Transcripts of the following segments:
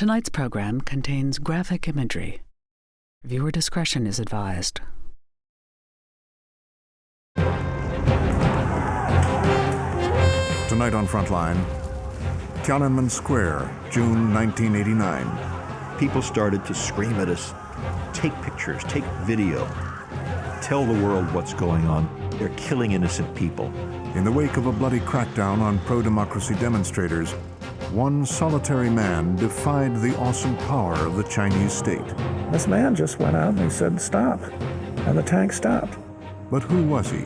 Tonight's program contains graphic imagery. Viewer discretion is advised. Tonight on Frontline, Tiananmen Square, June 1989. People started to scream at us, take pictures, take video, tell the world what's going on. They're killing innocent people. In the wake of a bloody crackdown on pro-democracy demonstrators, one solitary man defied the awesome power of the Chinese state. This man just went out and he said, stop. And the tank stopped. But who was he?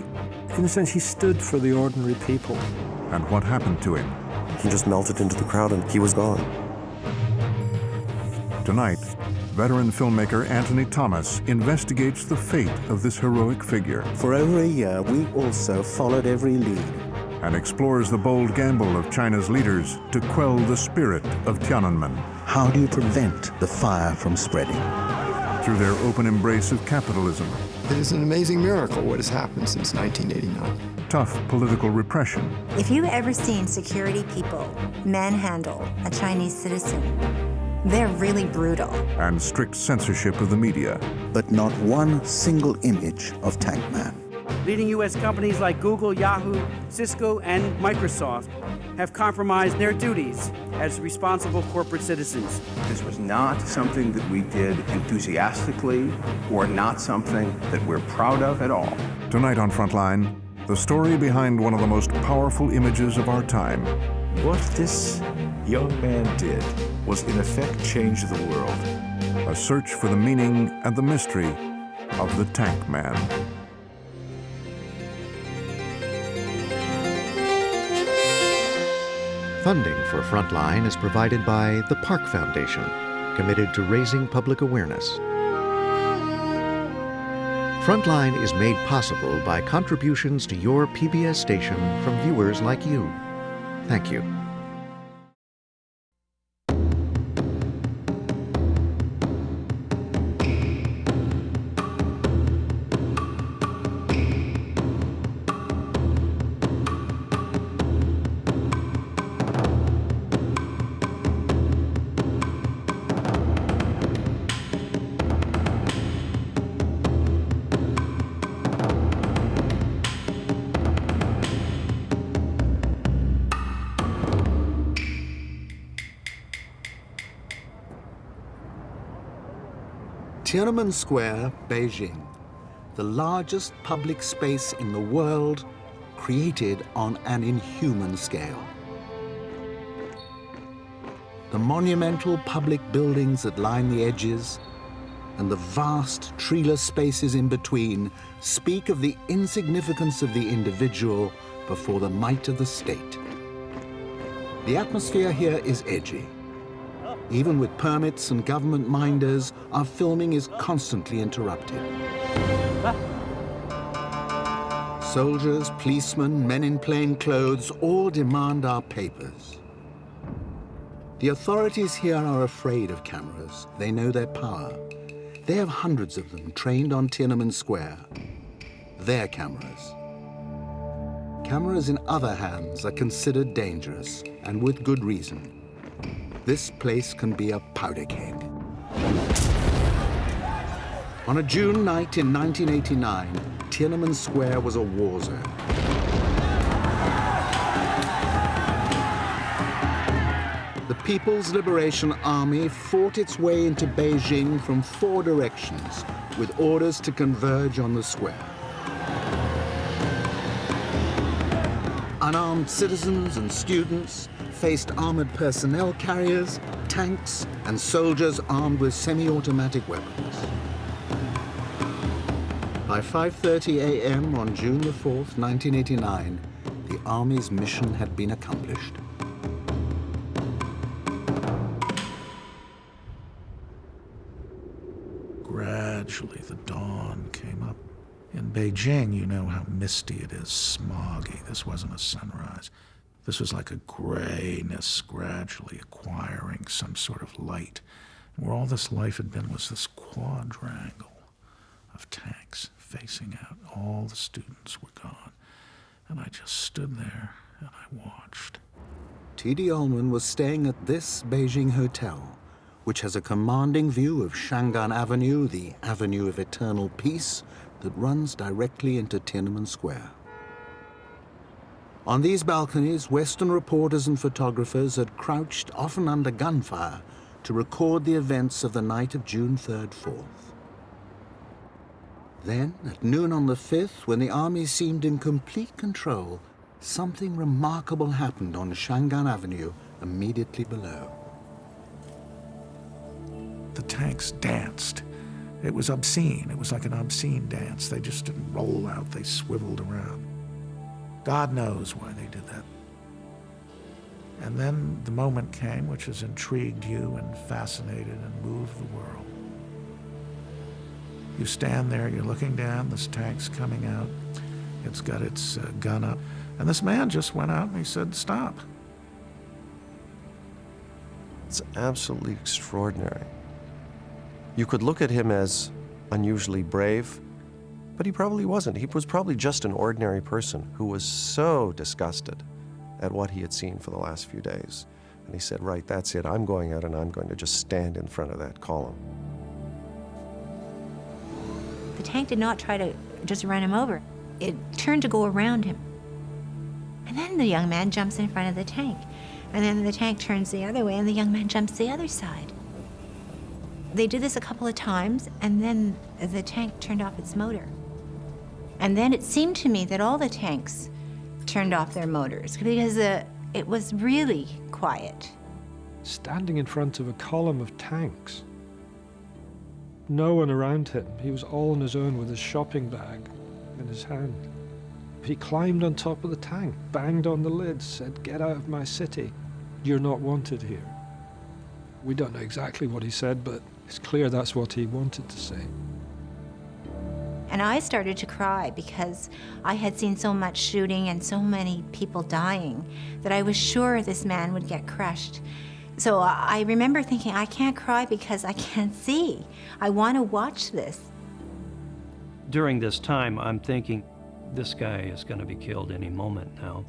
In a sense, he stood for the ordinary people. And what happened to him? He just melted into the crowd and he was gone. Tonight, veteran filmmaker Anthony Thomas investigates the fate of this heroic figure. For over a year, we also followed every lead. And explores the bold gamble of China's leaders to quell the spirit of Tiananmen. How do you prevent the fire from spreading? Through their open embrace of capitalism. It is an amazing miracle what has happened since 1989. Tough political repression. If you've ever seen security people manhandle a Chinese citizen, they're really brutal. And strict censorship of the media. But not one single image of Tank Man. Leading U.S. companies like Google, Yahoo, Cisco, and Microsoft have compromised their duties as responsible corporate citizens. This was not something that we did enthusiastically or not something that we're proud of at all. Tonight on Frontline, the story behind one of the most powerful images of our time. What this young man did was in effect change the world. A search for the meaning and the mystery of the Tank Man. Funding for Frontline is provided by the Park Foundation, committed to raising public awareness. Frontline is made possible by contributions to your PBS station from viewers like you. Thank you. Tiananmen Square, Beijing, the largest public space in the world, created on an inhuman scale. The monumental public buildings that line the edges and the vast treeless spaces in between speak of the insignificance of the individual before the might of the state. The atmosphere here is edgy. Even with permits and government minders, our filming is constantly interrupted. Soldiers, policemen, men in plain clothes all demand our papers. The authorities here are afraid of cameras. They know their power. They have hundreds of them trained on Tiananmen Square. Their cameras. Cameras in other hands are considered dangerous, and with good reason. This place can be a powder keg. On a June night in 1989, Tiananmen Square was a war zone. The People's Liberation Army fought its way into Beijing from 4 directions, with orders to converge on the square. Unarmed citizens and students faced armored personnel carriers, tanks, and soldiers armed with semi-automatic weapons. By 5:30 a.m. on June the 4th, 1989, the Army's mission had been accomplished. Gradually, the dawn came up. In Beijing, you know how misty it is, smoggy. This wasn't a sunrise. This was like a grayness gradually acquiring some sort of light. And where all this life had been was this quadrangle of tanks facing out. All the students were gone. And I just stood there and I watched. T.D. Ullman was staying at this Beijing hotel, which has a commanding view of Shangan Avenue, the Avenue of Eternal Peace, that runs directly into Tiananmen Square. On these balconies, Western reporters and photographers had crouched, often under gunfire, to record the events of the night of June 3rd, 4th. Then, at noon on the 5th, when the army seemed in complete control, something remarkable happened on Shangan Avenue, immediately below. The tanks danced. It was obscene. It was like an obscene dance. They just didn't roll out, they swiveled around. God knows why they did that. And then the moment came which has intrigued you and fascinated and moved the world. You stand there, you're looking down, this tank's coming out, it's got its gun up, and this man just went out and he said, stop. It's absolutely extraordinary. You could look at him as unusually brave, but he probably wasn't. He was probably just an ordinary person who was so disgusted at what he had seen for the last few days. And he said, right, that's it. I'm going out and I'm going to just stand in front of that column. The tank did not try to just run him over. It turned to go around him. And then the young man jumps in front of the tank. And then the tank turns the other way and the young man jumps the other side. They did this a couple of times, and then the tank turned off its motor. And then it seemed to me that all the tanks turned off their motors because it was really quiet. Standing in front of a column of tanks. No one around him. He was all on his own with his shopping bag in his hand. He climbed on top of the tank, banged on the lid, said, "Get out of my city. You're not wanted here." We don't know exactly what he said, but it's clear that's what he wanted to say. And I started to cry because I had seen so much shooting and so many people dying that I was sure this man would get crushed. So I remember thinking, I can't cry because I can't see. I want to watch this. During this time, I'm thinking, this guy is going to be killed any moment now.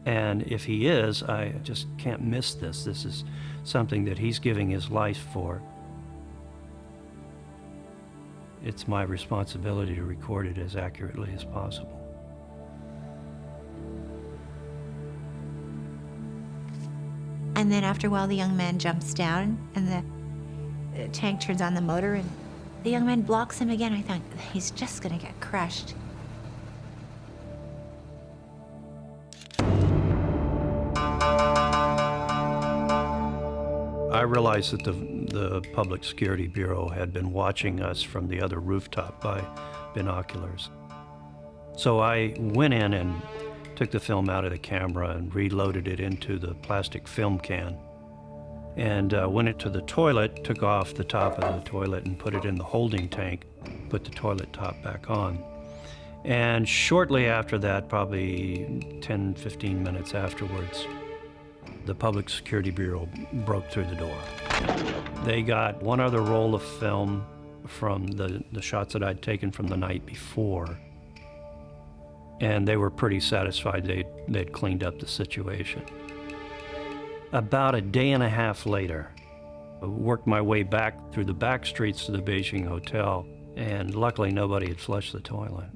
And if he is, I just can't miss this. This is something that he's giving his life for. It's my responsibility to record it as accurately as possible. And then after a while, the young man jumps down and the tank turns on the motor and the young man blocks him again. I thought, he's just going to get crushed. I realized that the Public Security Bureau had been watching us from the other rooftop by binoculars. So I went in and took the film out of the camera and reloaded it into the plastic film can. And went into the toilet, took off the top of the toilet and put it in the holding tank, put the toilet top back on. And shortly after that, probably 10, 15 minutes afterwards, the Public Security Bureau broke through the door. They got one other roll of film from the shots that I'd taken from the night before, and they were pretty satisfied they'd cleaned up the situation. About a day and a half later, I worked my way back through the back streets to the Beijing hotel, and luckily nobody had flushed the toilet.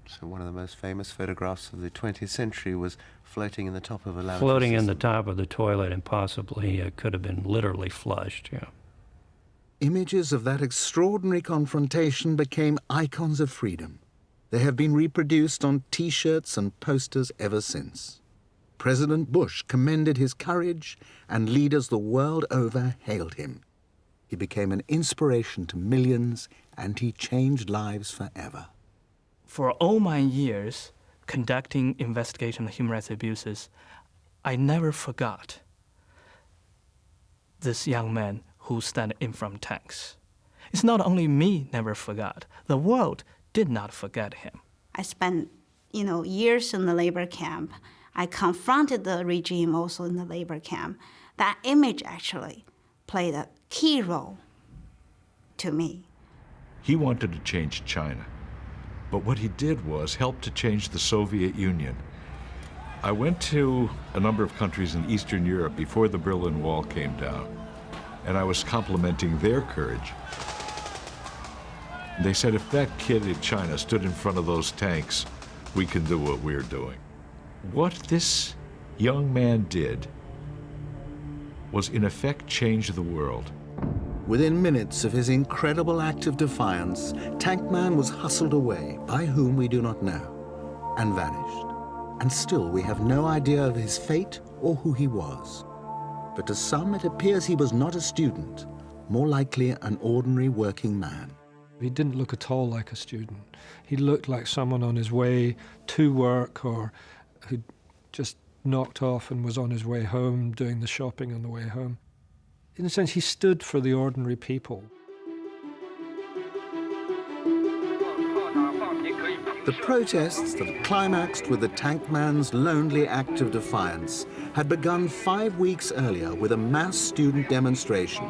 So one of the most famous photographs of the 20th century was floating in the top of a lavatory Floating system. in the top of the toilet and possibly could have been literally flushed, yeah. Images of that extraordinary confrontation became icons of freedom. They have been reproduced on T-shirts and posters ever since. President Bush commended his courage, and leaders the world over hailed him. He became an inspiration to millions, and he changed lives forever. For all my years conducting investigation of human rights abuses, I never forgot this young man who stood in front of tanks. It's not only me never forgot, the world did not forget him. I spent, years in the labor camp. I confronted the regime also in the labor camp. That image actually played a key role to me. He wanted to change China, but what he did was help to change the Soviet Union. I went to a number of countries in Eastern Europe before the Berlin Wall came down, and I was complimenting their courage. They said, if that kid in China stood in front of those tanks, we can do what we're doing. What this young man did was, in effect, change the world. Within minutes of his incredible act of defiance, Tank Man was hustled away, by whom we do not know, and vanished. And still we have no idea of his fate or who he was. But to some it appears he was not a student, more likely an ordinary working man. He didn't look at all like a student. He looked like someone on his way to work, or who'd just knocked off and was on his way home, doing the shopping on the way home. In a sense, he stood for the ordinary people. The protests that climaxed with the Tank Man's lonely act of defiance had begun 5 weeks earlier with a mass student demonstration,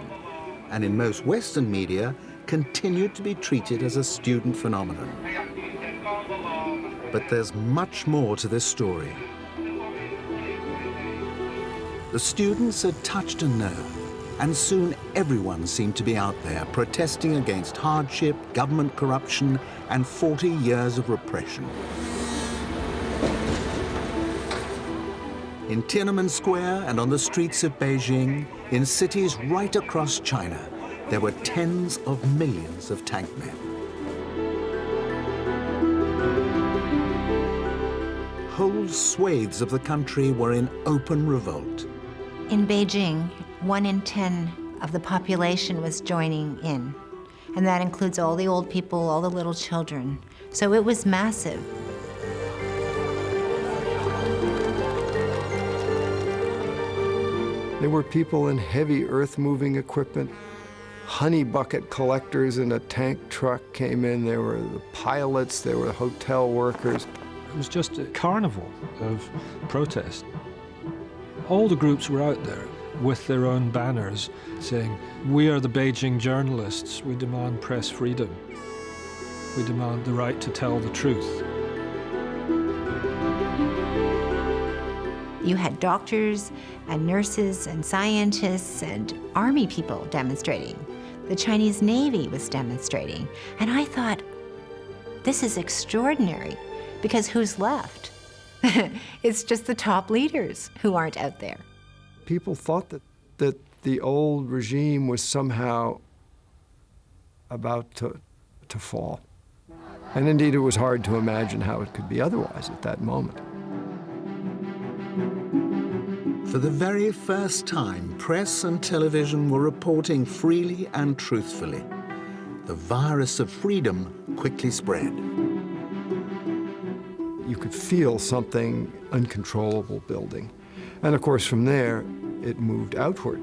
and in most Western media continued to be treated as a student phenomenon. But there's much more to this story. The students had touched a nerve, and soon everyone seemed to be out there protesting against hardship, government corruption, and 40 years of repression. In Tiananmen Square and on the streets of Beijing, in cities right across China, there were tens of millions of tank men. Whole swathes of the country were in open revolt. In Beijing, 1 in 10 of the population was joining in. And that includes all the old people, all the little children. So it was massive. There were people in heavy earth-moving equipment. Honey bucket collectors in a tank truck came in. There were the pilots, there were hotel workers. It was just a carnival of protest. All the groups were out there with their own banners saying, "We are the Beijing journalists. We demand press freedom. We demand the right to tell the truth." You had doctors and nurses and scientists and army people demonstrating. The Chinese Navy was demonstrating. And I thought, this is extraordinary, because who's left? It's just the top leaders who aren't out there. People thought that the old regime was somehow about to fall. And indeed, it was hard to imagine how it could be otherwise at that moment. For the very first time, press and television were reporting freely and truthfully. The virus of freedom quickly spread. You could feel something uncontrollable building. And of course, from there, it moved outward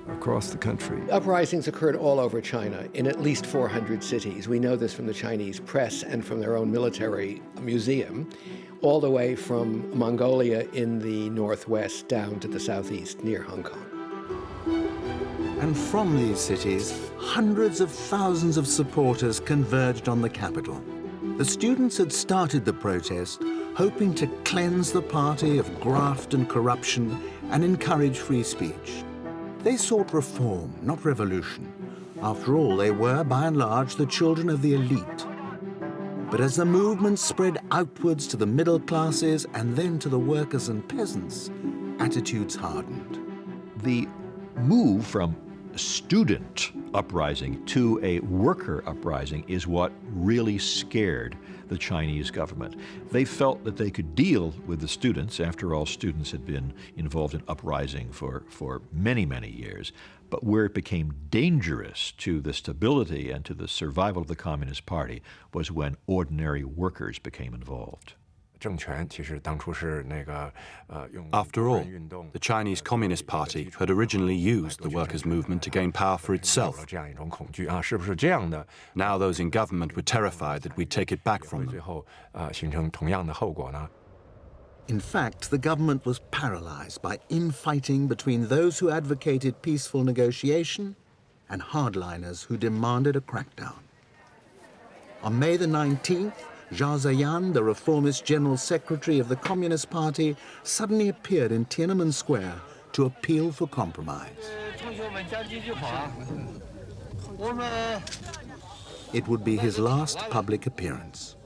across the country. Uprisings occurred all over China, in at least 400 cities. We know this from the Chinese press and from their own military museum, all the way from Mongolia in the northwest down to the southeast near Hong Kong. And from these cities, hundreds of thousands of supporters converged on the capital. The students had started the protest hoping to cleanse the party of graft and corruption and encourage free speech. They sought reform, not revolution. After all, they were, by and large, the children of the elite. But as the movement spread outwards to the middle classes and then to the workers and peasants, attitudes hardened. The move from student uprising to a worker uprising is what really scared the Chinese government. They felt that they could deal with the students. After all, students had been involved in uprising for many, many years. But where it became dangerous to the stability and to the survival of the Communist Party was when ordinary workers became involved. After all, the Chinese Communist Party had originally used the workers' movement to gain power for itself. Now those in government were terrified that we'd take it back from them. In fact, the government was paralyzed by infighting between those who advocated peaceful negotiation and hardliners who demanded a crackdown. On May the 19th, Zhao Ziyan, the reformist general secretary of the Communist Party, suddenly appeared in Tiananmen Square to appeal for compromise. It would be his last public appearance.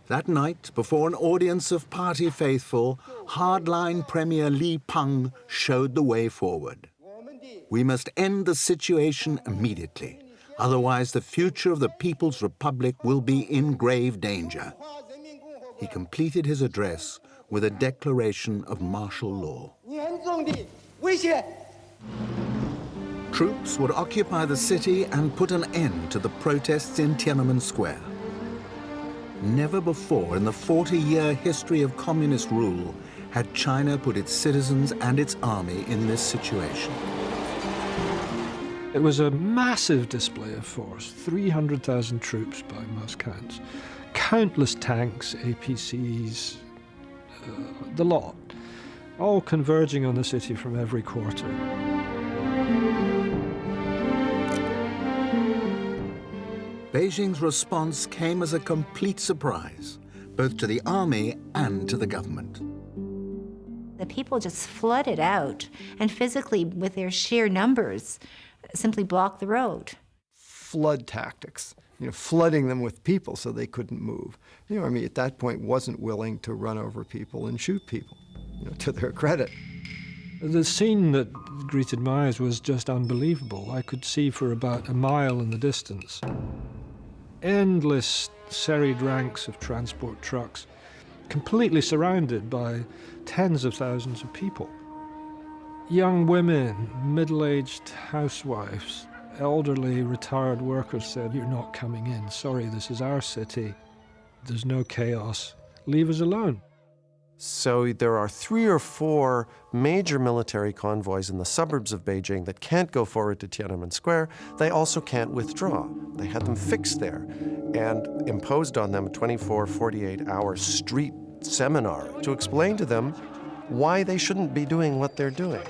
That night, before an audience of party faithful, hardline Premier Li Peng showed the way forward. We must end the situation immediately. Otherwise, the future of the People's Republic will be in grave danger. He completed his address with a declaration of martial law. Troops would occupy the city and put an end to the protests in Tiananmen Square. Never before in the 40-year history of communist rule had China put its citizens and its army in this situation. It was a massive display of force, 300,000 troops by most counts, countless tanks, APCs, the lot, all converging on the city from every quarter. Beijing's response came as a complete surprise, both to the army and to the government. The people just flooded out and physically, with their sheer numbers, simply blocked the road. Flood tactics, flooding them with people so they couldn't move. The army at that point wasn't willing to run over people and shoot people, to their credit. The scene that greeted my eyes was just unbelievable. I could see for about a mile in the distance endless serried ranks of transport trucks, completely surrounded by tens of thousands of people. Young women, middle-aged housewives, elderly retired workers said, "You're not coming in. Sorry, this is our city. There's no chaos. Leave us alone." So there are 3 or 4 major military convoys in the suburbs of Beijing that can't go forward to Tiananmen Square. They also can't withdraw. They had them fixed there and imposed on them a 24, 48-hour street seminar to explain to them why they shouldn't be doing what they're doing.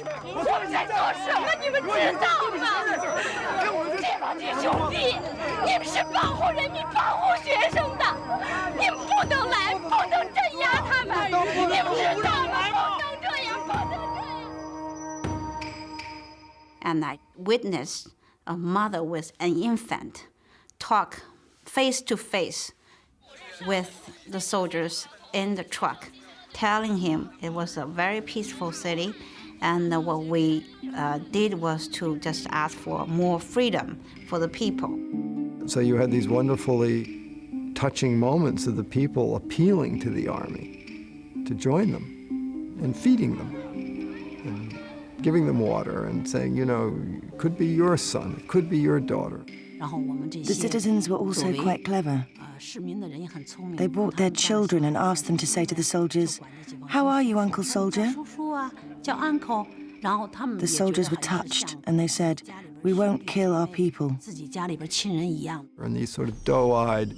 And I witnessed a mother with an infant talk face to face with the soldiers in the truck, telling him it was a very peaceful city, and what we did was to just ask for more freedom for the people. So you had these wonderfully touching moments of the people appealing to the army to join them and feeding them and giving them water and saying, it could be your son, it could be your daughter. The citizens were also quite clever. They brought their children and asked them to say to the soldiers, "How are you, Uncle Soldier?" The soldiers were touched and they said, "We won't kill our people." And these sort of doe-eyed,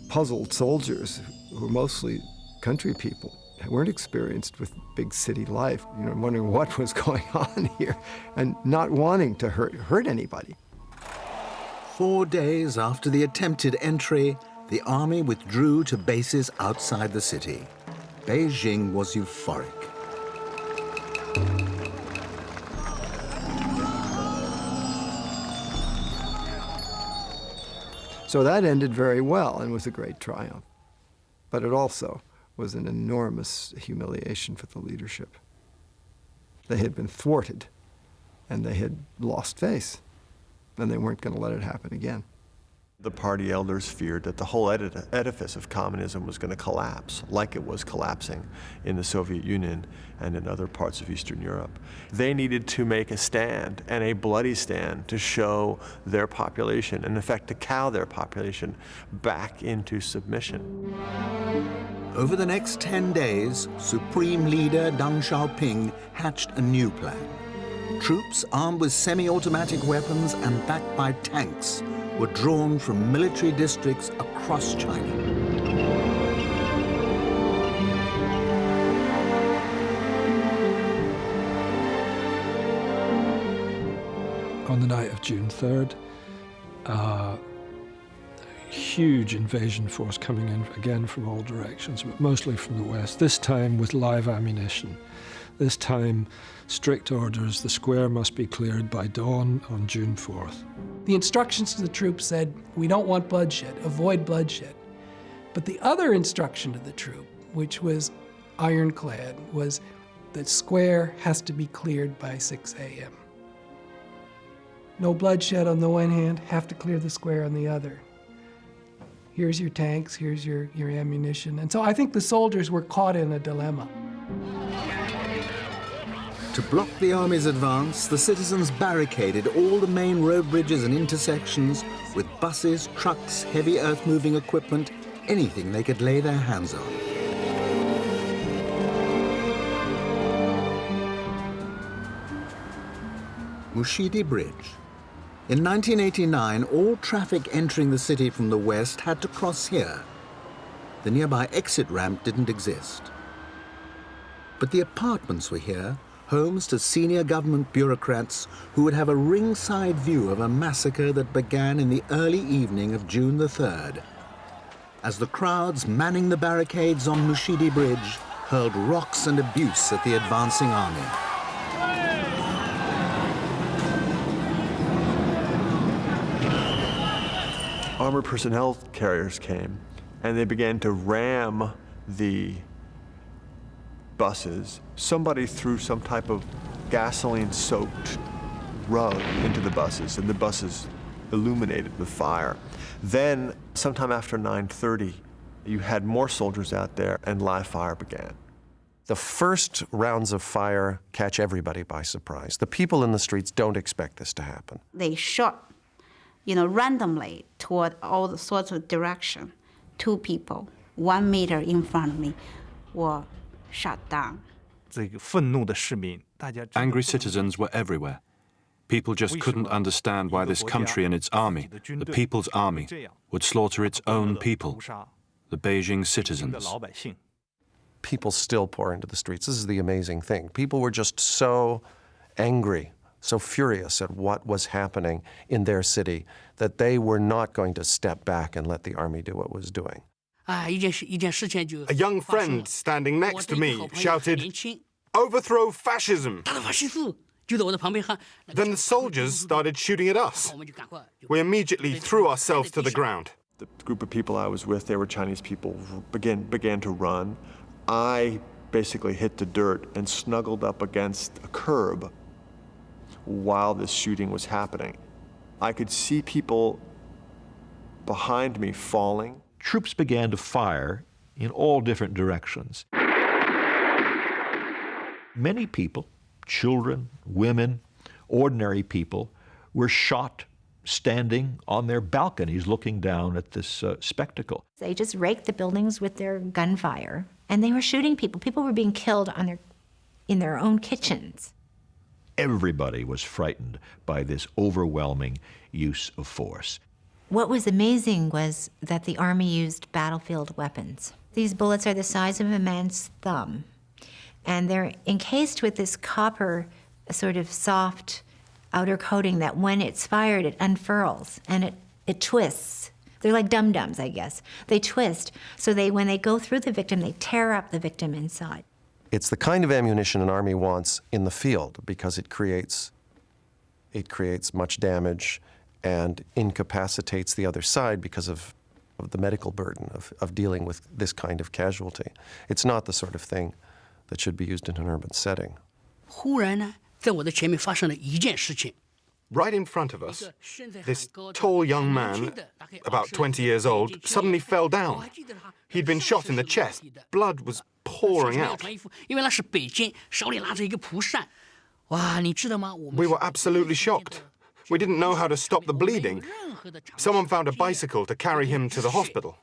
puzzled soldiers who were mostly country people weren't experienced with big city life, wondering what was going on here and not wanting to hurt anybody. 4 days after the attempted entry, the army withdrew to bases outside the city. Beijing was euphoric. So that ended very well and was a great triumph. But it also was an enormous humiliation for the leadership. They had been thwarted, and they had lost face, and they weren't going to let it happen again. The party elders feared that the whole edifice of communism was going to collapse, like it was collapsing in the Soviet Union and in other parts of Eastern Europe. They needed to make a stand, and a bloody stand, to show their population, and in fact to cow their population back into submission. Over the next 10 days, Supreme Leader Deng Xiaoping hatched a new plan. Troops armed with semi-automatic weapons and backed by tanks were drawn from military districts across China. On the night of June 3rd, huge invasion force coming in again from all directions, but mostly from the west, this time with live ammunition. This time, strict orders, the square must be cleared by dawn on June 4th. The instructions to the troops said, we don't want bloodshed, avoid bloodshed. But the other instruction to the troop, which was ironclad, was the square has to be cleared by 6 a.m. No bloodshed on the one hand, have to clear the square on the other. Here's your tanks, here's your ammunition. And so I think the soldiers were caught in a dilemma. To block the army's advance, the citizens barricaded all the main road bridges and intersections with buses, trucks, heavy earth-moving equipment, anything they could lay their hands on. Mushidi Bridge. In 1989, all traffic entering the city from the west had to cross here. The nearby exit ramp didn't exist. But the apartments were here, homes to senior government bureaucrats who would have a ringside view of a massacre that began in the early evening of June the 3rd, as the crowds manning the barricades on Mushidi Bridge hurled rocks and abuse at the advancing army. Armored personnel carriers came, and they began to ram the buses. Somebody threw some type of gasoline-soaked rug into the buses, and the buses illuminated with fire. Then, sometime after 9:30, you had more soldiers out there, and live fire began. The first rounds of fire catch everybody by surprise. The people in the streets don't expect this to happen. They shot, randomly toward all the sorts of direction. 2 people, 1 meter in front of me, were shot down. Angry citizens were everywhere. People just couldn't understand why this country and its army, the People's Army, would slaughter its own people, the Beijing citizens. People still pour into the streets. This is the amazing thing. People were just so angry, so furious at what was happening in their city that they were not going to step back and let the army do what it was doing. A young friend standing next to me shouted, "Overthrow fascism!" Then the soldiers started shooting at us. We immediately threw ourselves to the ground. The group of people I was with, they were Chinese people, began to run. I basically hit the dirt and snuggled up against a curb while this shooting was happening. I could see people behind me falling. Troops began to fire in all different directions. Many people, children, women, ordinary people, were shot standing on their balconies looking down at this spectacle. They just raked the buildings with their gunfire, and they were shooting people. People were being killed in their own kitchens. Everybody was frightened by this overwhelming use of force. What was amazing was that the army used battlefield weapons. These bullets are the size of a man's thumb, and they're encased with this copper, sort of soft outer coating that when it's fired, it unfurls and it twists. They're like dum-dums, I guess. They twist, so when they go through the victim, they tear up the victim inside. It's the kind of ammunition an army wants in the field because it creates much damage and incapacitates the other side because of the medical burden of dealing with this kind of casualty. It's not the sort of thing that should be used in an urban setting. Right in front of us, this tall young man, about 20 years old, suddenly fell down. He'd been shot in the chest. Blood was pouring out. We were absolutely shocked. We didn't know how to stop the bleeding. Someone found a bicycle to carry him to the hospital.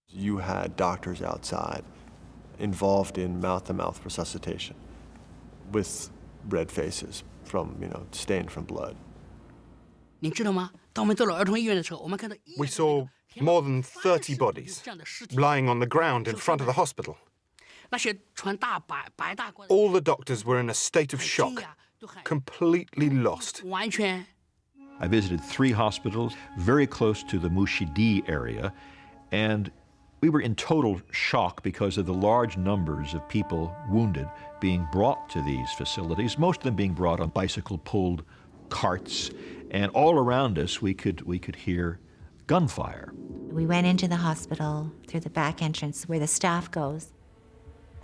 You had doctors outside involved in mouth-to-mouth resuscitation with red faces stained from blood. We saw more than 30 bodies lying on the ground in front of the hospital. All the doctors were in a state of shock, completely lost. I visited 3 hospitals very close to the Mushidi area, and we were in total shock because of the large numbers of people wounded being brought to these facilities, most of them being brought on bicycle-pulled carts, and all around us we could hear gunfire. We went into the hospital through the back entrance where the staff goes.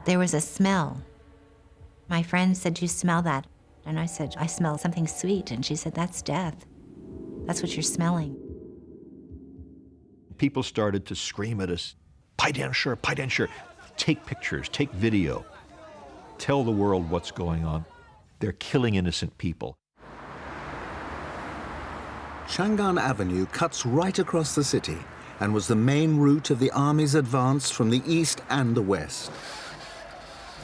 There was a smell. My friend said, "Do you smell that?" And I said, "I smell something sweet." And she said, "That's death. That's what you're smelling." People started to scream at us, "Pai dian shi, pai dian shi." Take pictures, take video. Tell the world what's going on. They're killing innocent people. Chang'an Avenue cuts right across the city and was the main route of the army's advance from the east and the west.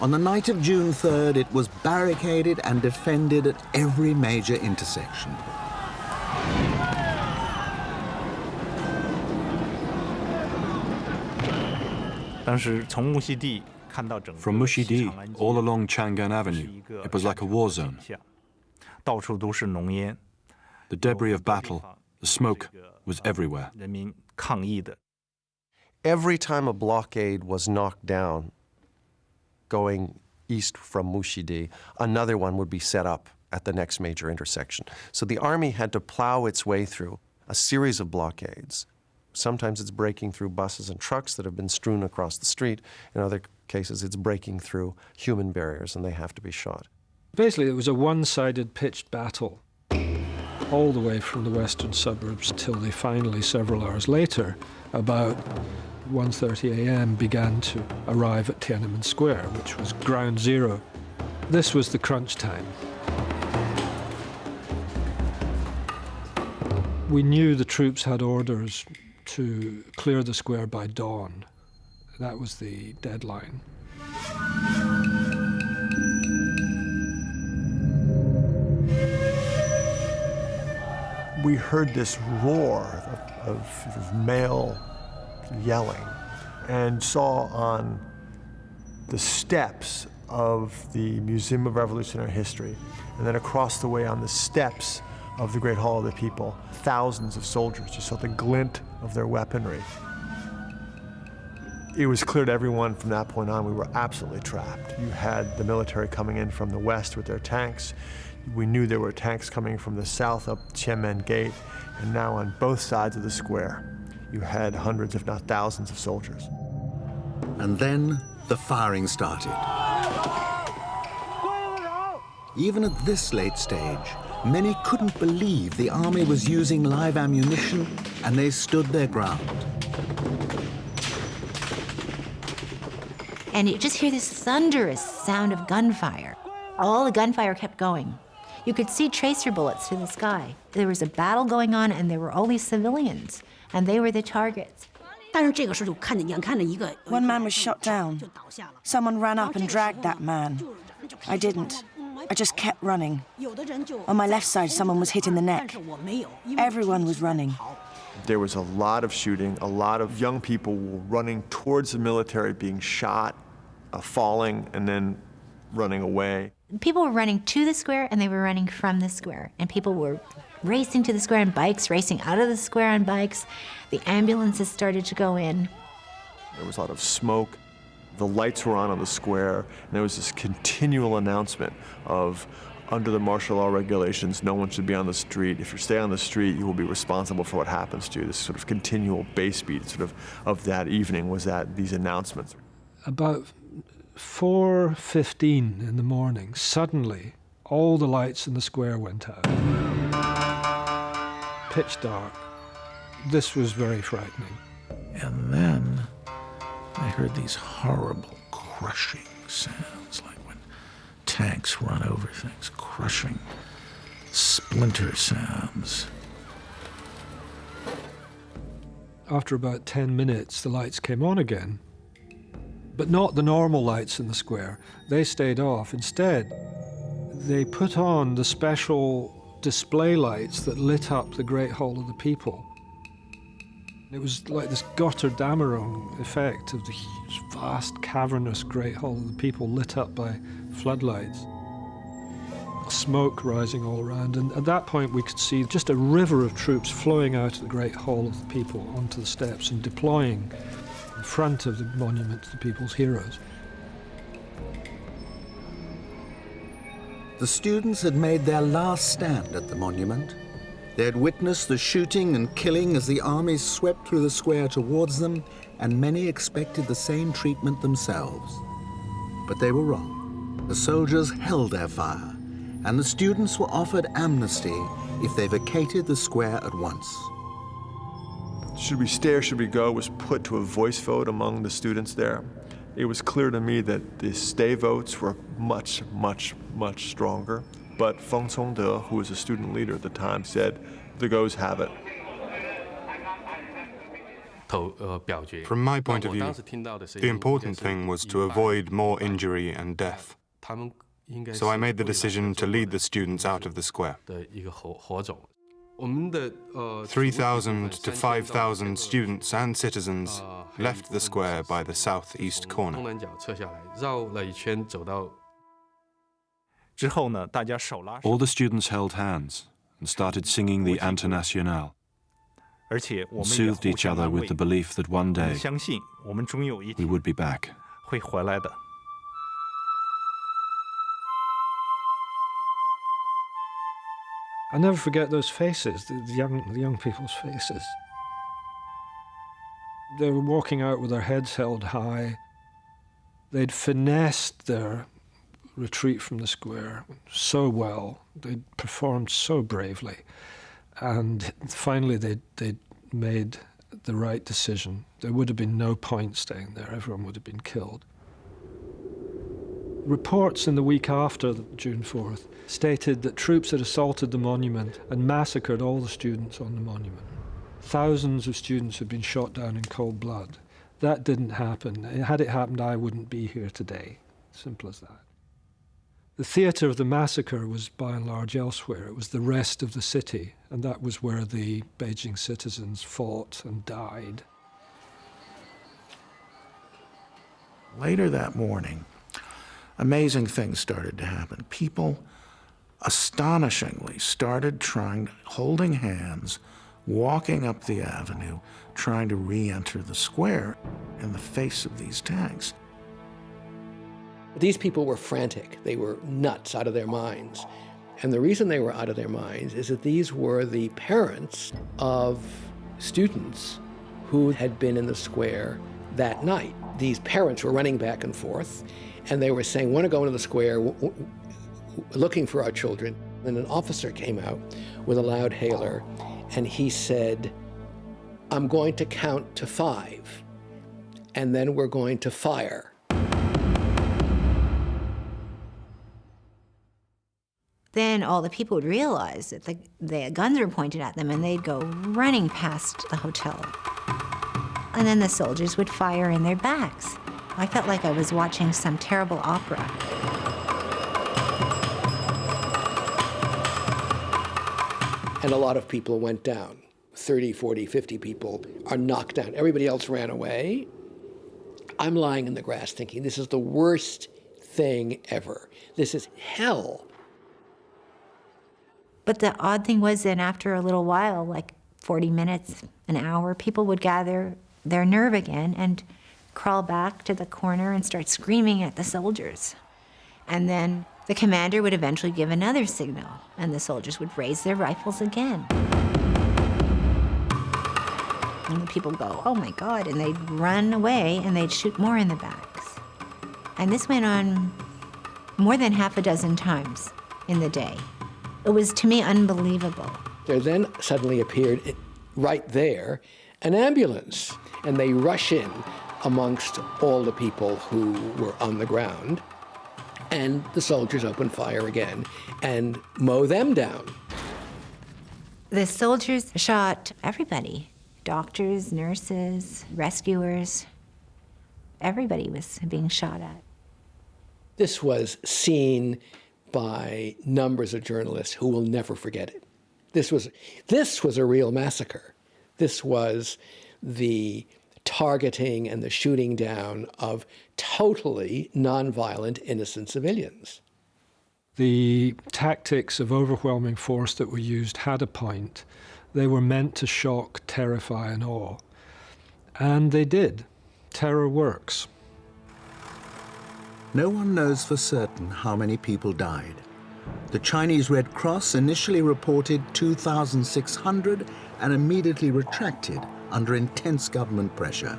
On the night of June 3rd, it was barricaded and defended at every major intersection. From Mushidi, all along Chang'an Avenue, it was like a war zone. The debris of battle, the smoke, was everywhere. Every time a blockade was knocked down, going east from Mushidi, another one would be set up at the next major intersection. So the army had to plow its way through a series of blockades. Sometimes it's breaking through buses and trucks that have been strewn across the street. In other cases, it's breaking through human barriers, and they have to be shot. Basically, it was a one-sided pitched battle all the way from the western suburbs till they finally, several hours later, about 1:30 a.m., began to arrive at Tiananmen Square, which was ground zero. This was the crunch time. We knew the troops had orders to clear the square by dawn. That was the deadline. We heard this roar of male yelling and saw on the steps of the Museum of Revolutionary History, and then across the way on the steps of the Great Hall of the People, thousands of soldiers. You saw the glint of their weaponry. It was clear to everyone from that point on we were absolutely trapped. You had the military coming in from the west with their tanks. We knew there were tanks coming from the south up Tiananmen Gate, and now on both sides of the square, you had hundreds, if not thousands, of soldiers. And then the firing started. Even at this late stage, many couldn't believe the army was using live ammunition, and they stood their ground. And you just hear this thunderous sound of gunfire. All the gunfire kept going. You could see tracer bullets through the sky. There was a battle going on, and there were only civilians, and they were the targets. One man was shot down. Someone ran up and dragged that man. I didn't. I just kept running. On my left side, someone was hit in the neck. Everyone was running. There was a lot of shooting. A lot of young people were running towards the military, being shot, falling, and then running away. People were running to the square, and they were running from the square. And people were racing to the square on bikes, racing out of the square on bikes. The ambulances started to go in. There was a lot of smoke. The lights were on the square, and there was this continual announcement of, under the martial law regulations, no one should be on the street. If you stay on the street, you will be responsible for what happens to you. This sort of continual base beat of that evening was these announcements. About 4:15 in the morning, suddenly, all the lights in the square went out. Pitch dark. This was very frightening. And then I heard these horrible crushing sounds, like when tanks run over things, crushing splinter sounds. After about 10 minutes, the lights came on again, but not the normal lights in the square. They stayed off. Instead, they put on the special display lights that lit up the Great Hall of the People. It was like this Götterdämmerung effect of the huge, vast, cavernous Great Hall of the People lit up by floodlights. smoke rising all around, and at that point we could see just a river of troops flowing out of the Great Hall of the People onto the steps and deploying in front of the monument to the people's heroes. The students had made their last stand at the monument. They had witnessed the shooting and killing as the armies swept through the square towards them, and many expected the same treatment themselves. But they were wrong. The soldiers held their fire, and the students were offered amnesty if they vacated the square at once. Should we stay or should we go was put to a voice vote among the students there. It was clear to me that the stay votes were much, much, much stronger. But Feng Congde, who was a student leader at the time, said, the goes have it. From my point of view, the important thing was to avoid more injury and death. So I made the decision to lead the students out of the square. 3,000 to 5,000 students and citizens left the square by the southeast corner. All the students held hands and started singing the Internationale, and soothed each other with the belief that one day we would be back. I'll never forget those faces, the young people's faces. They were walking out with their heads held high. They'd finessed their retreat from the square so well. They'd performed so bravely. And finally they'd made the right decision. There would have been no point staying there. Everyone would have been killed. Reports in the week after June 4th stated that troops had assaulted the monument and massacred all the students on the monument. Thousands of students had been shot down in cold blood. That didn't happen. Had it happened, I wouldn't be here today. Simple as that. The theatre of the massacre was by and large elsewhere. It was the rest of the city, and that was where the Beijing citizens fought and died. Later that morning, amazing things started to happen. People astonishingly started holding hands, walking up the avenue, trying to re-enter the square in the face of these tanks. These people were frantic. They were nuts, out of their minds. And the reason they were out of their minds is that these were the parents of students who had been in the square that night. These parents were running back and forth, and they were saying, want to go into the square looking for our children. And an officer came out with a loud hailer, and he said, I'm going to count to 5, and then we're going to fire. Then all the people would realize that the guns were pointed at them, and they'd go running past the hotel. And then the soldiers would fire in their backs. I felt like I was watching some terrible opera. And a lot of people went down. 30, 40, 50 people are knocked down. Everybody else ran away. I'm lying in the grass thinking, this is the worst thing ever. This is hell. But the odd thing was then after a little while, like 40 minutes, an hour, people would gather their nerve again and crawl back to the corner and start screaming at the soldiers. And then the commander would eventually give another signal, and the soldiers would raise their rifles again. And the people go, oh my God, and they'd run away and they'd shoot more in the backs. And this went on more than half a dozen times in the day. It was, to me, unbelievable. There then suddenly appeared, right there, an ambulance. And they rush in amongst all the people who were on the ground. And the soldiers open fire again and mow them down. The soldiers shot everybody. Doctors, nurses, rescuers. Everybody was being shot at. This was seen by numbers of journalists who will never forget it. This was a real massacre. This was the targeting and the shooting down of totally nonviolent, innocent civilians. The tactics of overwhelming force that were used had a point. They were meant to shock, terrify, and awe. And they did. Terror works. No one knows for certain how many people died. The Chinese Red Cross initially reported 2,600 and immediately retracted under intense government pressure.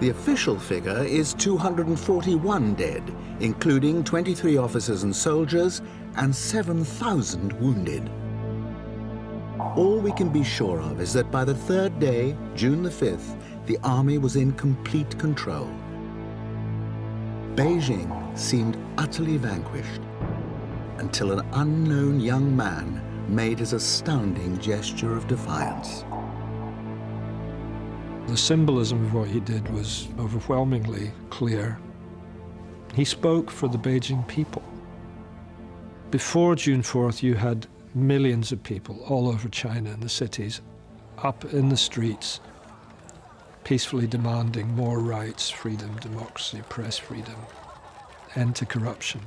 The official figure is 241 dead, including 23 officers and soldiers and 7,000 wounded. All we can be sure of is that by the third day, June the 5th, the army was in complete control. Beijing seemed utterly vanquished until an unknown young man made his astounding gesture of defiance. The symbolism of what he did was overwhelmingly clear. He spoke for the Beijing people. Before June 4th, you had millions of people all over China in the cities, up in the streets, peacefully demanding more rights, freedom, democracy, press freedom, end to corruption.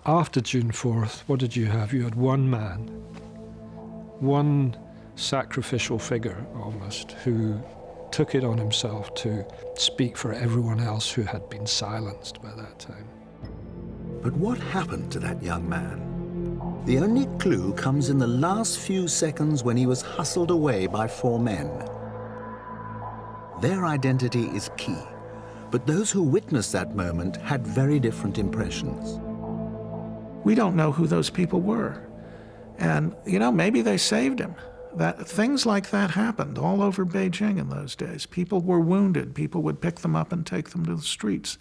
After June 4th, what did you have? You had one man, one sacrificial figure almost, who took it on himself to speak for everyone else who had been silenced by that time. But what happened to that young man? The only clue comes in the last few seconds when he was hustled away by 4 men. Their identity is key, but those who witnessed that moment had very different impressions. We don't know who those people were. And, you know, maybe they saved him. Things like that happened all over Beijing in those days. People were wounded. People would pick them up and take them to the streets.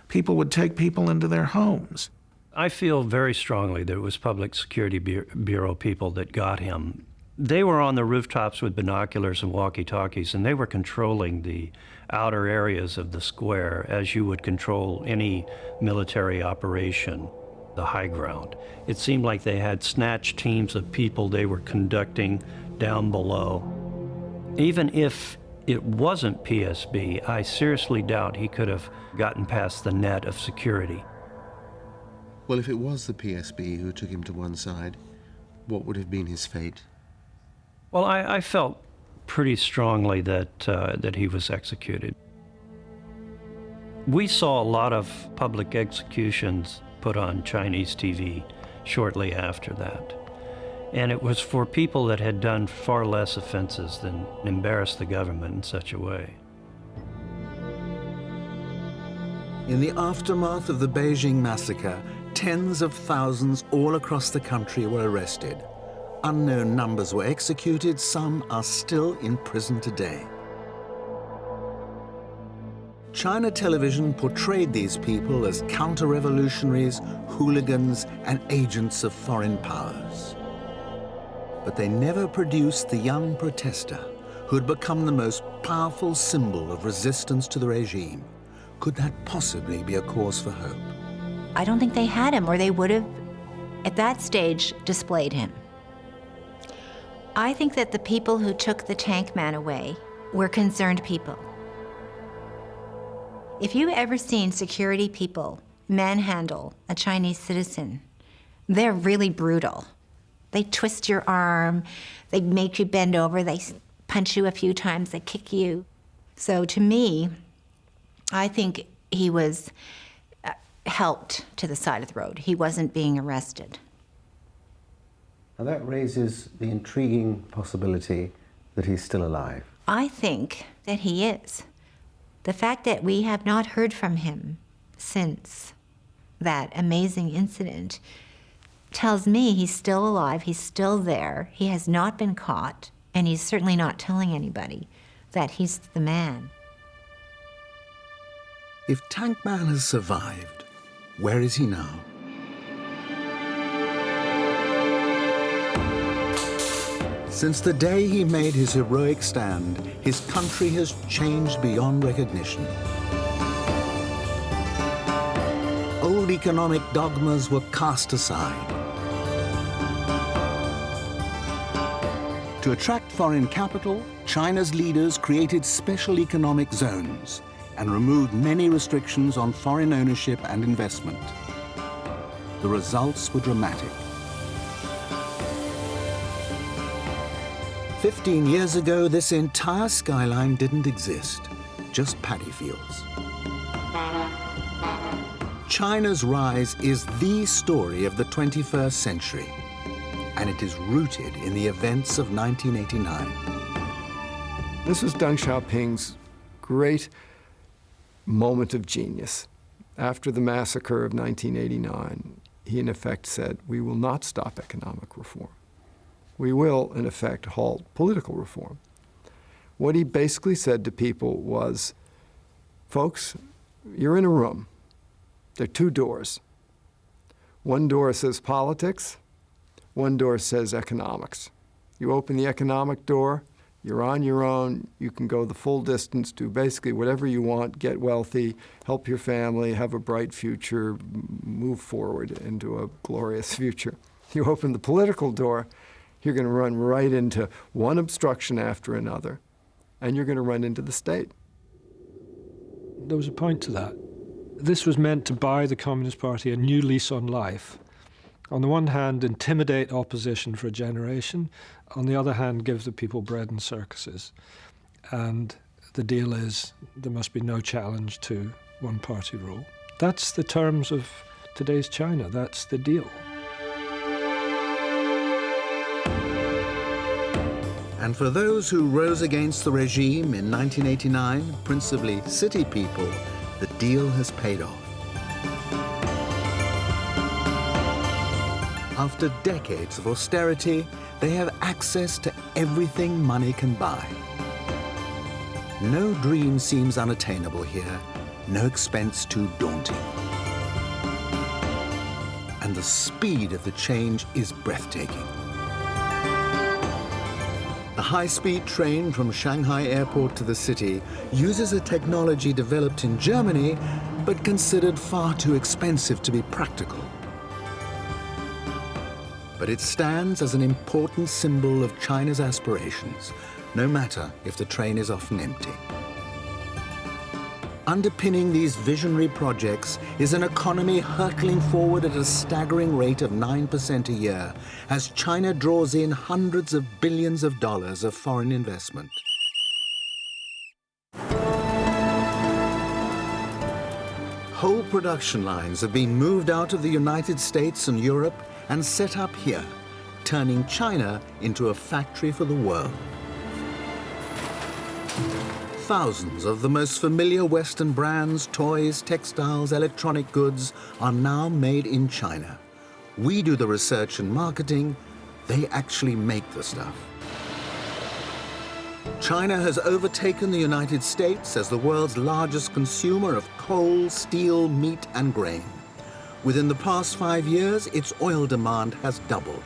People would take people into their homes. I feel very strongly that it was Public Security Bureau people that got him. They were on the rooftops with binoculars and walkie-talkies, and they were controlling the outer areas of the square as you would control any military operation, the high ground. It seemed like they had snatch teams of people they were conducting down below. Even if it wasn't PSB, I seriously doubt he could have gotten past the net of security. Well, if it was the PSB who took him to one side, what would have been his fate? Well, I felt pretty strongly that he was executed. We saw a lot of public executions put on Chinese TV shortly after that. And it was for people that had done far less offenses than embarrass the government in such a way. In the aftermath of the Beijing massacre, tens of thousands all across the country were arrested. Unknown numbers were executed, some are still in prison today. China television portrayed these people as counter-revolutionaries, hooligans, and agents of foreign powers. But they never produced the young protester who had become the most powerful symbol of resistance to the regime. Could that possibly be a cause for hope? I don't think they had him, or they would have, at that stage, displayed him. I think that the people who took the tank man away were concerned people. If you've ever seen security people manhandle a Chinese citizen, they're really brutal. They twist your arm, they make you bend over, they punch you a few times, they kick you. So to me, I think he was helped to the side of the road. He wasn't being arrested. Now that raises the intriguing possibility that he's still alive. I think that he is. The fact that we have not heard from him since that amazing incident tells me he's still alive, he's still there, he has not been caught, and he's certainly not telling anybody that he's the man. If Tank Man has survived, where is he now? Since the day he made his heroic stand, his country has changed beyond recognition. Old economic dogmas were cast aside. To attract foreign capital, China's leaders created special economic zones. and removed many restrictions on foreign ownership and investment. The results were dramatic. 15 years ago, this entire skyline didn't exist, just paddy fields. China's rise is the story of the 21st century, and it is rooted in the events of 1989. This was Deng Xiaoping's great moment of genius. After the massacre of 1989, he in effect said, we will not stop economic reform. We will, in effect, halt political reform. What he basically said to people was, folks, you're in a room. There are two doors. One door says politics, one door says economics. You open the economic door, you're on your own, you can go the full distance, do basically whatever you want, get wealthy, help your family, have a bright future, move forward into a glorious future. You open the political door, you're going to run right into one obstruction after another, and you're going to run into the state. There was a point to that. This was meant to buy the Communist Party a new lease on life. On the one hand, intimidate opposition for a generation. On the other hand, give the people bread and circuses. And the deal is there must be no challenge to one-party rule. That's the terms of today's China. That's the deal. And for those who rose against the regime in 1989, principally city people, the deal has paid off. After decades of austerity, they have access to everything money can buy. No dream seems unattainable here, no expense too daunting. And the speed of the change is breathtaking. The high-speed train from Shanghai Airport to the city uses a technology developed in Germany, but considered far too expensive to be practical. But it stands as an important symbol of China's aspirations, no matter if the train is often empty. Underpinning these visionary projects is an economy hurtling forward at a staggering rate of 9% a year as China draws in hundreds of billions of dollars of foreign investment. Whole production lines have been moved out of the United States and Europe and set up here, turning China into a factory for the world. Thousands of the most familiar Western brands, toys, textiles, electronic goods are now made in China. We do the research and marketing, they actually make the stuff. China has overtaken the United States as the world's largest consumer of coal, steel, meat, and grain. Within the past 5 years, its oil demand has doubled.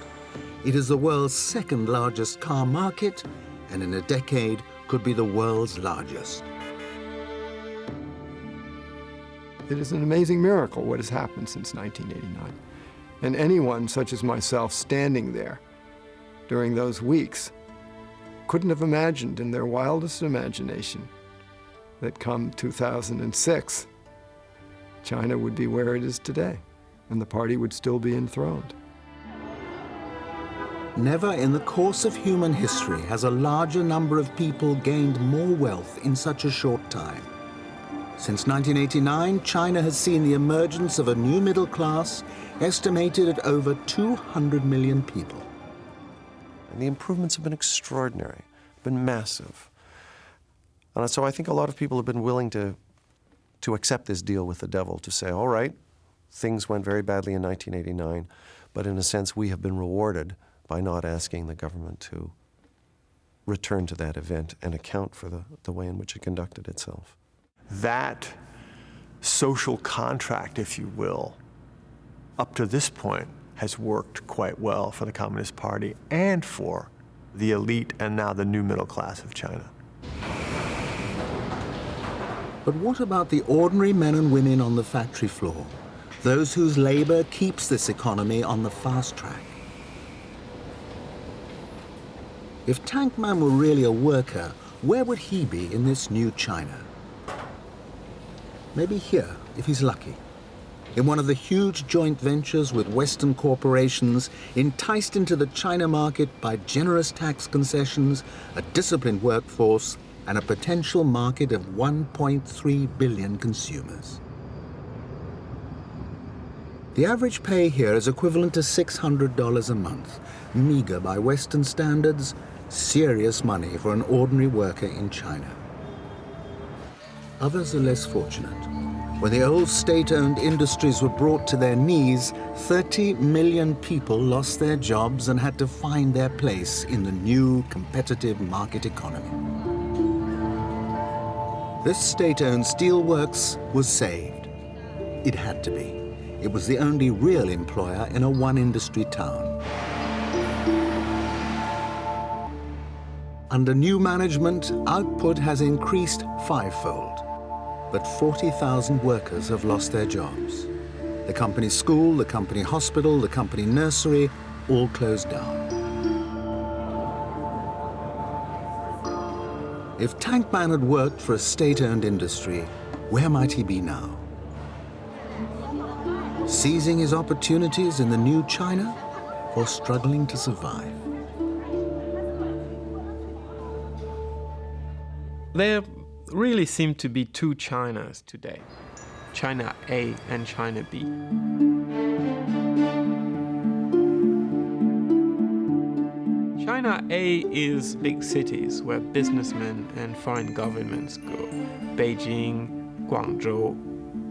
It is the world's second largest car market, and in a decade, could be the world's largest. It is an amazing miracle what has happened since 1989. And anyone such as myself standing there during those weeks couldn't have imagined in their wildest imagination that come 2006, China would be where it is today, and the party would still be enthroned. Never in the course of human history has a larger number of people gained more wealth in such a short time. Since 1989, China has seen the emergence of a new middle class estimated at over 200 million people. And the improvements have been extraordinary, been massive. And so I think a lot of people have been willing to accept this deal with the devil, to say, all right, things went very badly in 1989, but in a sense we have been rewarded by not asking the government to return to that event and account for the way in which it conducted itself. That social contract, if you will, up to this point has worked quite well for the Communist Party and for the elite and now the new middle class of China. But what about the ordinary men and women on the factory floor, those whose labor keeps this economy on the fast track? If Tank Man were really a worker, where would he be in this new China? Maybe here, if he's lucky. In one of the huge joint ventures with Western corporations, enticed into the China market by generous tax concessions, a disciplined workforce, and a potential market of 1.3 billion consumers. The average pay here is equivalent to $600 a month, meager by Western standards, serious money for an ordinary worker in China. Others are less fortunate. When the old state-owned industries were brought to their knees, 30 million people lost their jobs and had to find their place in the new competitive market economy. This state-owned steelworks was saved. It had to be. It was the only real employer in a one-industry town. Under new management, output has increased fivefold, but 40,000 workers have lost their jobs. The company school, the company hospital, the company nursery, all closed down. If Tankman had worked for a state-owned industry, where might he be now? Seizing his opportunities in the new China, or struggling to survive? There really seem to be two Chinas today, China A and China B. China A is big cities where businessmen and foreign governments go. Beijing, Guangzhou,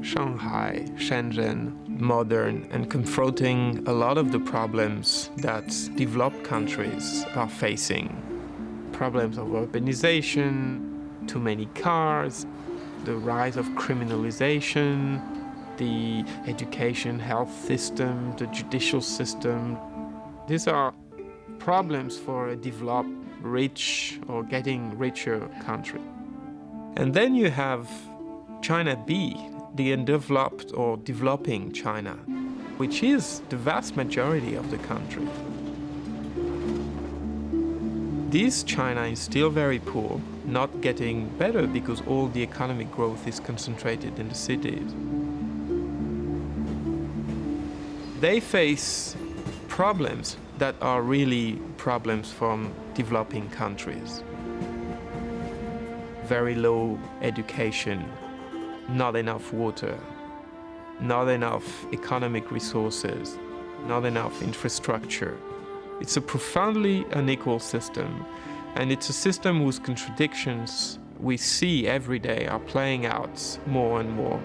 Shanghai, Shenzhen, modern and confronting a lot of the problems that developed countries are facing. Problems of urbanization, too many cars, the rise of criminalization, the education, health system, the judicial system. These are problems for a developed, rich or getting richer country. And then you have China B, the undeveloped or developing China, which is the vast majority of the country. This China is still very poor, not getting better because all the economic growth is concentrated in the cities. They face problems that are really problems from developing countries. Very low education, not enough water, not enough economic resources, not enough infrastructure. It's a profoundly unequal system, and it's a system whose contradictions we see every day are playing out more and more.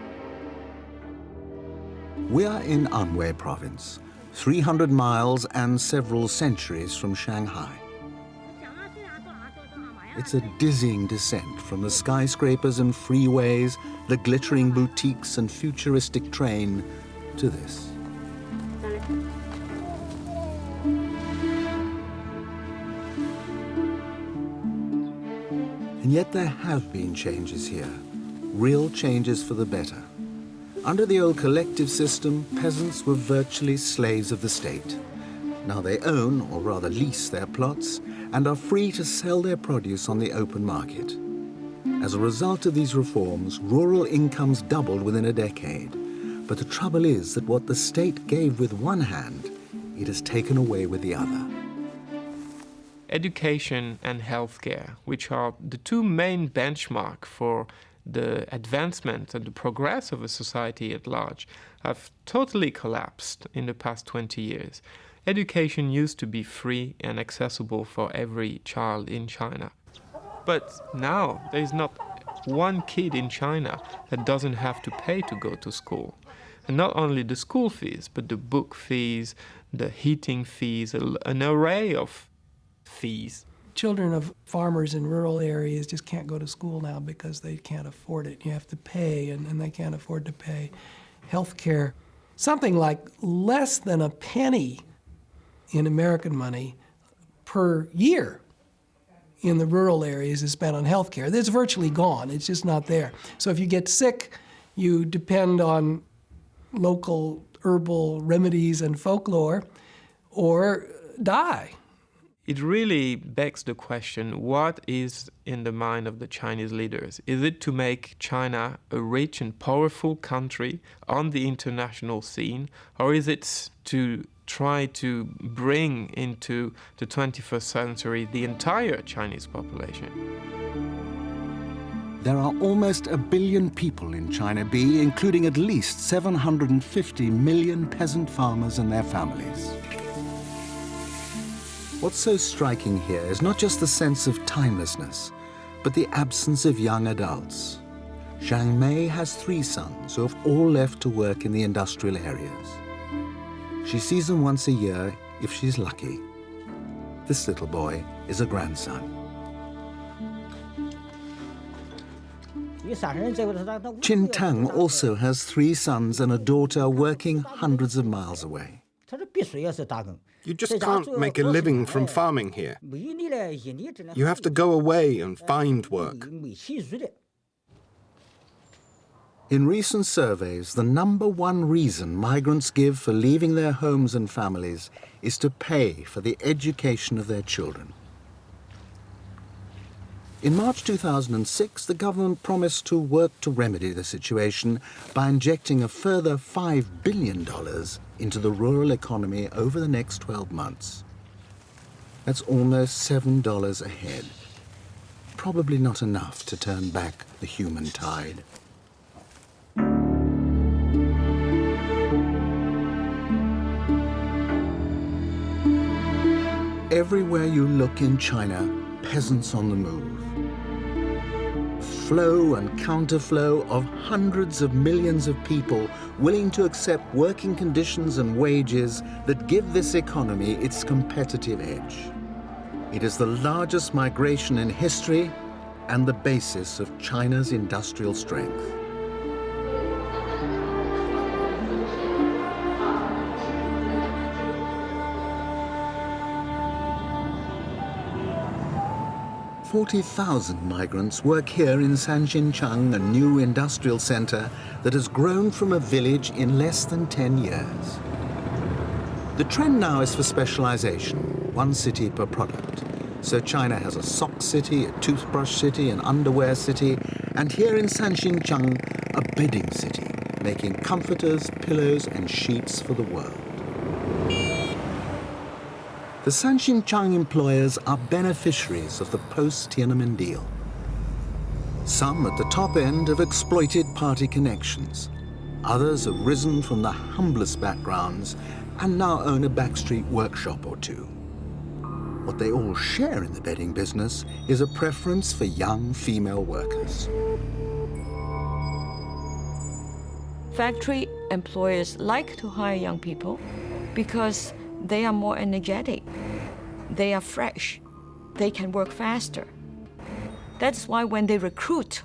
We are in Anhui province, 300 miles and several centuries from Shanghai. It's a dizzying descent from the skyscrapers and freeways, the glittering boutiques and futuristic train to this. And yet there have been changes here, real changes for the better. Under the old collective system, peasants were virtually slaves of the state. Now they own, or rather lease, their plots and are free to sell their produce on the open market. As a result of these reforms, rural incomes doubled within a decade. But the trouble is that what the state gave with one hand, it has taken away with the other. Education and healthcare, which are the two main benchmarks for the advancement and the progress of a society at large, have totally collapsed in the past 20 years. Education used to be free and accessible for every child in China. But now there is not one kid in China that doesn't have to pay to go to school. And not only the school fees, but the book fees, the heating fees, an array of fees. Children of farmers in rural areas just can't go to school now because they can't afford it. You have to pay, and they can't afford to pay. Healthcare, something like less than a penny in American money per year in the rural areas is spent on healthcare. It's virtually gone. It's just not there. So if you get sick, you depend on local herbal remedies and folklore, or die. it really begs the question, what is in the mind of the Chinese leaders? Is it to make China a rich and powerful country on the international scene, or is it to try to bring into the 21st century the entire Chinese population? There are almost 1 billion people in China B, including at least 750 million peasant farmers and their families. What's so striking here is not just the sense of timelessness, but the absence of young adults. Zhang Mei has 3 sons who have all left to work in the industrial areas. She sees them once a year if she's lucky. This little boy is a grandson. Qin Tang also has 3 sons and a daughter working hundreds of miles away. You just can't make a living from farming here. You have to go away and find work. In recent surveys, the #1 reason migrants give for leaving their homes and families is to pay for the education of their children. In March 2006, the government promised to work to remedy the situation by injecting a further $5 billion into the rural economy over the next 12 months. That's almost $7 a head. Probably not enough to turn back the human tide. Everywhere you look in China, peasants on the move. Flow and counterflow of hundreds of millions of people willing to accept working conditions and wages that give this economy its competitive edge. It is the largest migration in history and the basis of China's industrial strength. "40,000 migrants work here in Sanxinchang, a new industrial center that has grown from a village in less than 10 years. The trend now is for specialization, 1 city per product. So China has a sock city, a toothbrush city, an underwear city, and here in Sanxinchang, a bedding city, making comforters, pillows, and sheets for the world. The Sanxinchang employers are beneficiaries of the post-Tiananmen deal. Some at the top end have exploited party connections. Others have risen from the humblest backgrounds and now own a backstreet workshop or 2. What they all share in the bedding business is a preference for young female workers. Factory employers like to hire young people because they are more energetic, they are fresh, they can work faster. That's why when they recruit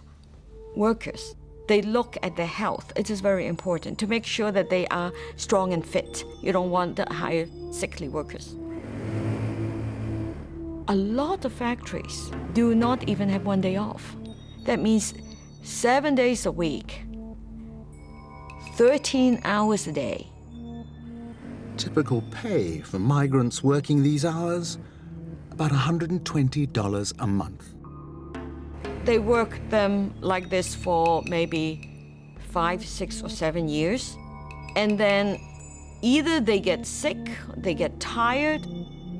workers, they look at their health. It is very important to make sure that they are strong and fit. You don't want to hire sickly workers. A lot of factories do not even have 1 day off. That means 7 days a week, 13 hours a day. Typical pay for migrants working these hours, about $120 a month. They work them like this for maybe 5, 6, or 7 years. And then either they get sick, they get tired,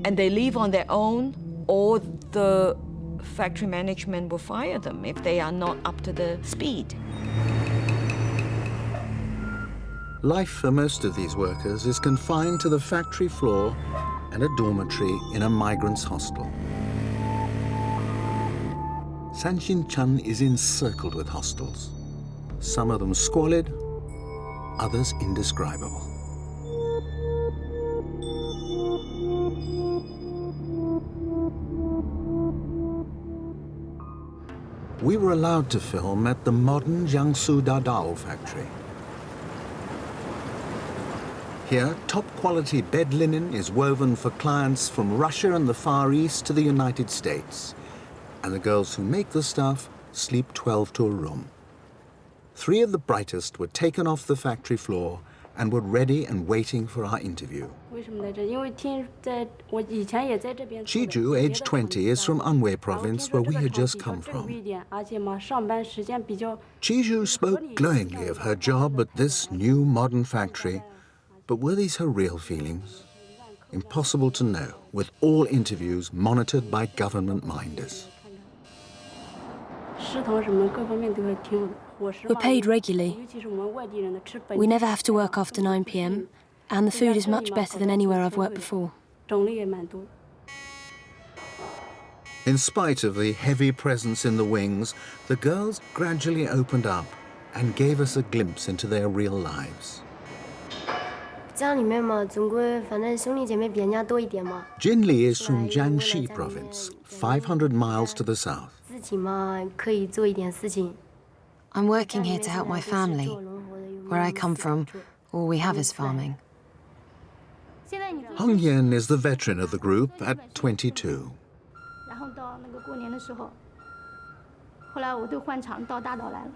and they leave on their own, or the factory management will fire them if they are not up to the speed. Life for most of these workers is confined to the factory floor and a dormitory in a migrants' hostel. Sanxinchang is encircled with hostels. Some of them squalid, others indescribable. We were allowed to film at the modern Jiangsu Dadao factory. Here, top-quality bed linen is woven for clients from Russia and the Far East to the United States. And the girls who make the stuff sleep 12 to a room. 3 of the brightest were taken off the factory floor and were ready and waiting for our interview. 为什么来这？因为听在我以前也在这边。 Chiju, aged 20, is from Anhui province, where we had just come from. 一点，而且嘛，上班时间比较。 Chiju spoke glowingly of her job at this new modern factory, but were these her real feelings? Impossible to know, with all interviews monitored by government minders. 食堂什么各方面都还挺好的。 We're paid regularly. We never have to work after 9 p.m, and the food is much better than anywhere I've worked before. In spite of the heavy presence in the wings, the girls gradually opened up and gave us a glimpse into their real lives. 家里面嘛，总归反正兄弟姐妹比人家多一点嘛。 Jinli is from Jiangxi province, 500 miles to the south. 自己嘛可以做一点事情。 I'm working here to help my family. Where I come from, all we have is farming. Hong Yan is the veteran of the group at 22. 然后到那个过年的时候，后来我都换厂到大岛来了。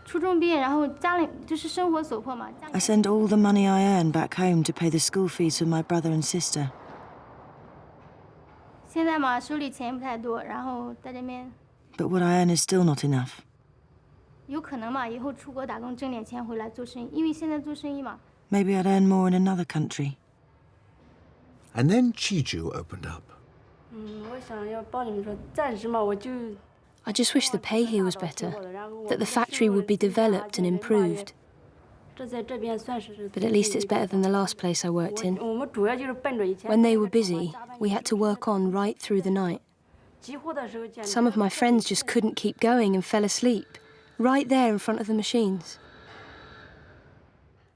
初中毕业，然后家里就是生活所迫嘛。 I send all the money I earn back home to pay the school fees for my brother and sister. 现在嘛，手里钱不太多，然后在这边。 But what I earn is still not enough. 有可能嘛，以后出国打工挣点钱回来做生意，因为现在做生意嘛。 Maybe I'd earn more in another country. And then Chiju opened up. 我想要帮你们说，暂时嘛，我就。 I just wish the pay here was better, that the factory would be developed and improved. 这在这边算是。 But at least it's better than the last place I worked in. 我们主要就是奔着以前。 When they were busy, we had to work on right through the night. Some of my friends just couldn't keep going and fell asleep, right there in front of the machines.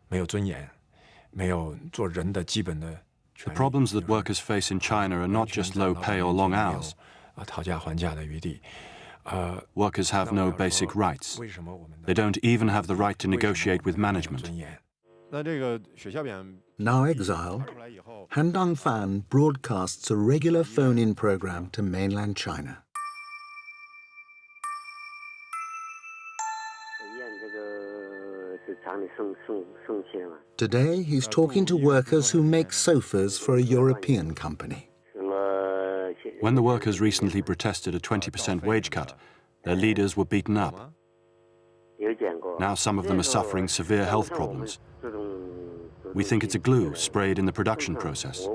没有尊严，没有做人的基本的。 The problems that workers face in China are not just low pay or long hours. 讨价还价的余地。 Workers have no basic rights. They don't even have the right to negotiate with management. Now exiled, Han Dongfan broadcasts a regular phone-in program to mainland China. Today, he's talking to workers who make sofas for a European company. When the workers recently protested a 20% wage cut, their leaders were beaten up. Now some of them are suffering severe health problems. We think it's a glue sprayed in the production process.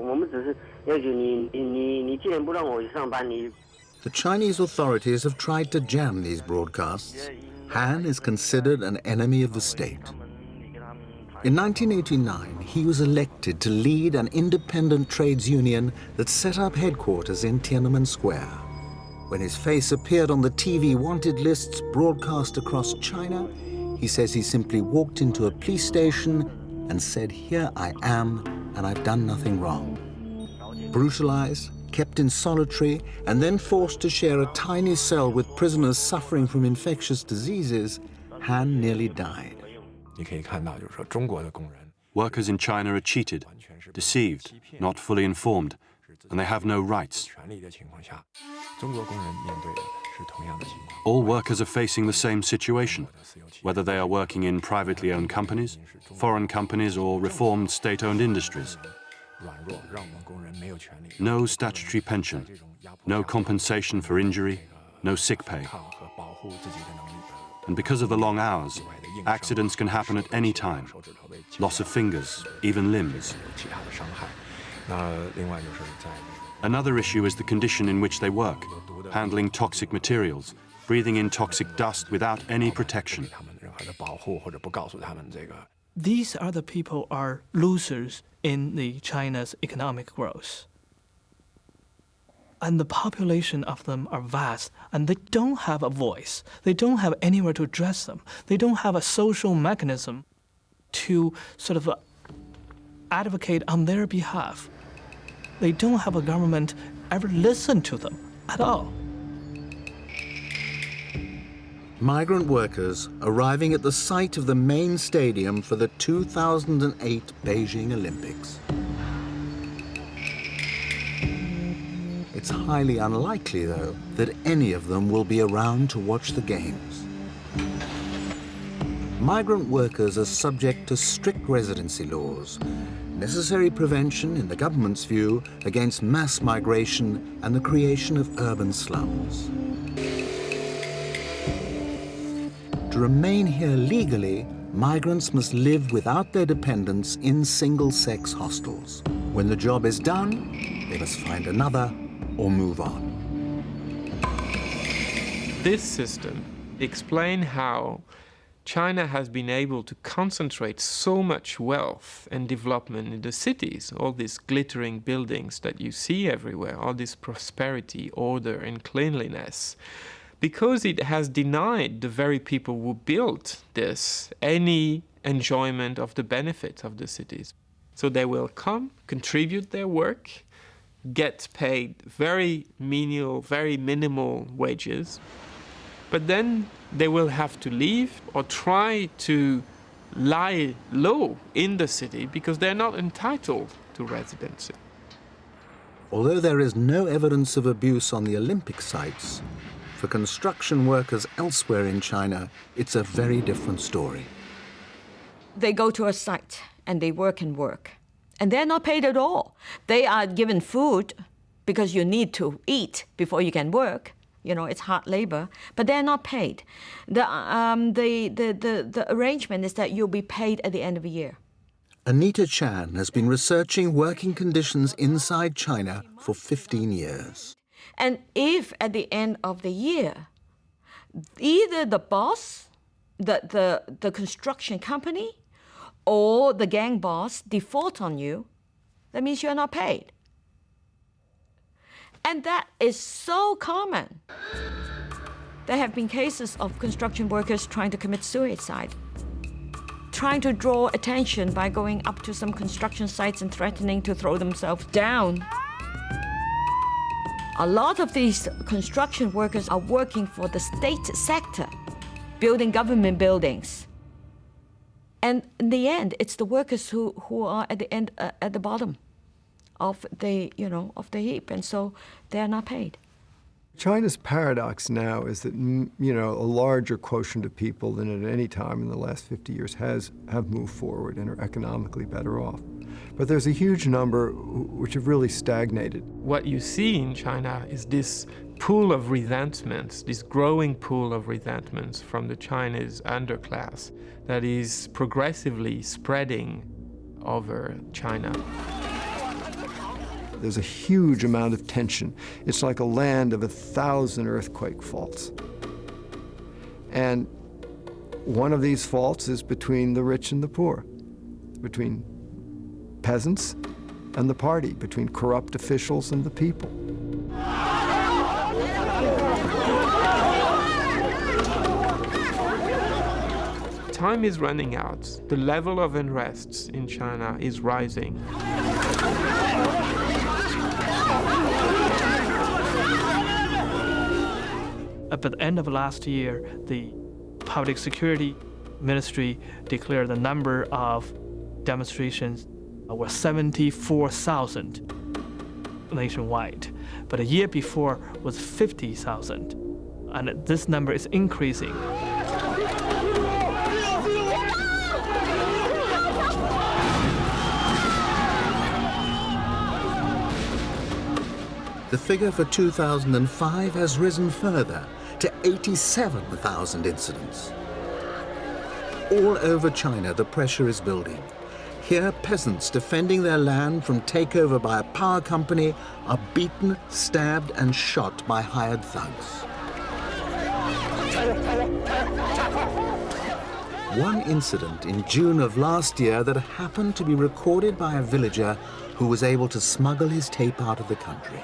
The Chinese authorities have tried to jam these broadcasts. Han is considered an enemy of the state. In 1989, he was elected to lead an independent trades union that set up headquarters in Tiananmen Square. When his face appeared on the TV wanted lists broadcast across China, he says he simply walked into a police station and said, "Here I am, and I've done nothing wrong." Brutalized, kept in solitary, and then forced to share a tiny cell with prisoners suffering from infectious diseases, Han nearly died. Workers in China are cheated, deceived, not fully informed, and they have no rights. All workers are facing the same situation, whether they are working in privately owned companies, foreign companies, or reformed state-owned industries. No statutory pension, no compensation for injury, no sick pay. And because of the long hours, accidents can happen at any time. Loss of fingers, even limbs. Another issue is the condition in which they work, handling toxic materials, breathing in toxic dust without any protection. These are the people are losers in the China's economic growth. And the population of them are vast, and they don't have a voice. They don't have anywhere to address them. They don't have a social mechanism to sort of advocate on their behalf. They don't have a government ever listen to them at all. Migrant workers arriving at the site of the main stadium for the 2008 Beijing Olympics. It's highly unlikely, though, that any of them will be around to watch the games. migrant workers are subject to strict residency laws, necessary prevention, in the government's view, against mass migration and the creation of urban slums. To remain here legally, migrants must live without their dependents in single-sex hostels. When the job is done, they must find another or move on. This system explains how China has been able to concentrate so much wealth and development in the cities, all these glittering buildings that you see everywhere, all this prosperity, order, and cleanliness, because it has denied the very people who built this any enjoyment of the benefits of the cities. So they will come, contribute their work, get paid very menial, very minimal wages, but then they will have to leave or try to lie low in the city because they're not entitled to residency. Although there is no evidence of abuse on the Olympic sites, for construction workers elsewhere in China, it's a very different story. They go to a site and they work, and they're not paid at all. They are given food because you need to eat before you can work. You know, it's hard labor, but they're not paid. The arrangement is that you'll be paid at the end of the year. Anita Chan has been researching working conditions inside China for 15 years. And if at the end of the year, either the boss, the construction company, or the gang boss default on you, that means you're not paid. And that is so common. There have been cases of construction workers trying to commit suicide, trying to draw attention by going up to some construction sites and threatening to throw themselves down. A lot of these construction workers are working for the state sector, building government buildings. And in the end, it's the workers who are at the end, at the bottom of the heap, and so they're not paid. China's paradox now is that, a larger quotient of people than at any time in the last 50 years have moved forward and are economically better off. But there's a huge number which have really stagnated. What you see in China is this pool of resentments, this growing pool of resentments from the Chinese underclass that is progressively spreading over China. There's a huge amount of tension. It's like a land of 1,000 earthquake faults. And one of these faults is between the rich and the poor, between peasants and the party, between corrupt officials and the people. Time is running out. The level of unrest in China is rising. At the end of last year, the Public Security Ministry declared the number of demonstrations were 74,000 nationwide, but a year before was 50,000, and this number is increasing. The figure for 2005 has risen further to 87,000 incidents. All over China, the pressure is building. Here, peasants defending their land from takeover by a power company are beaten, stabbed, and shot by hired thugs. One incident in June of last year that happened to be recorded by a villager who was able to smuggle his tape out of the country.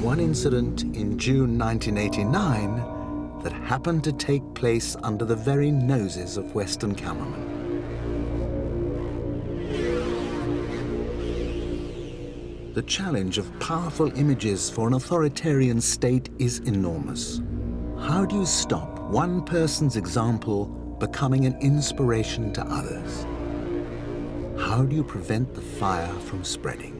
One incident in June 1989 that happened to take place under the very noses of Western cameramen. The challenge of powerful images for an authoritarian state is enormous. How do you stop one person's example becoming an inspiration to others? How do you prevent the fire from spreading?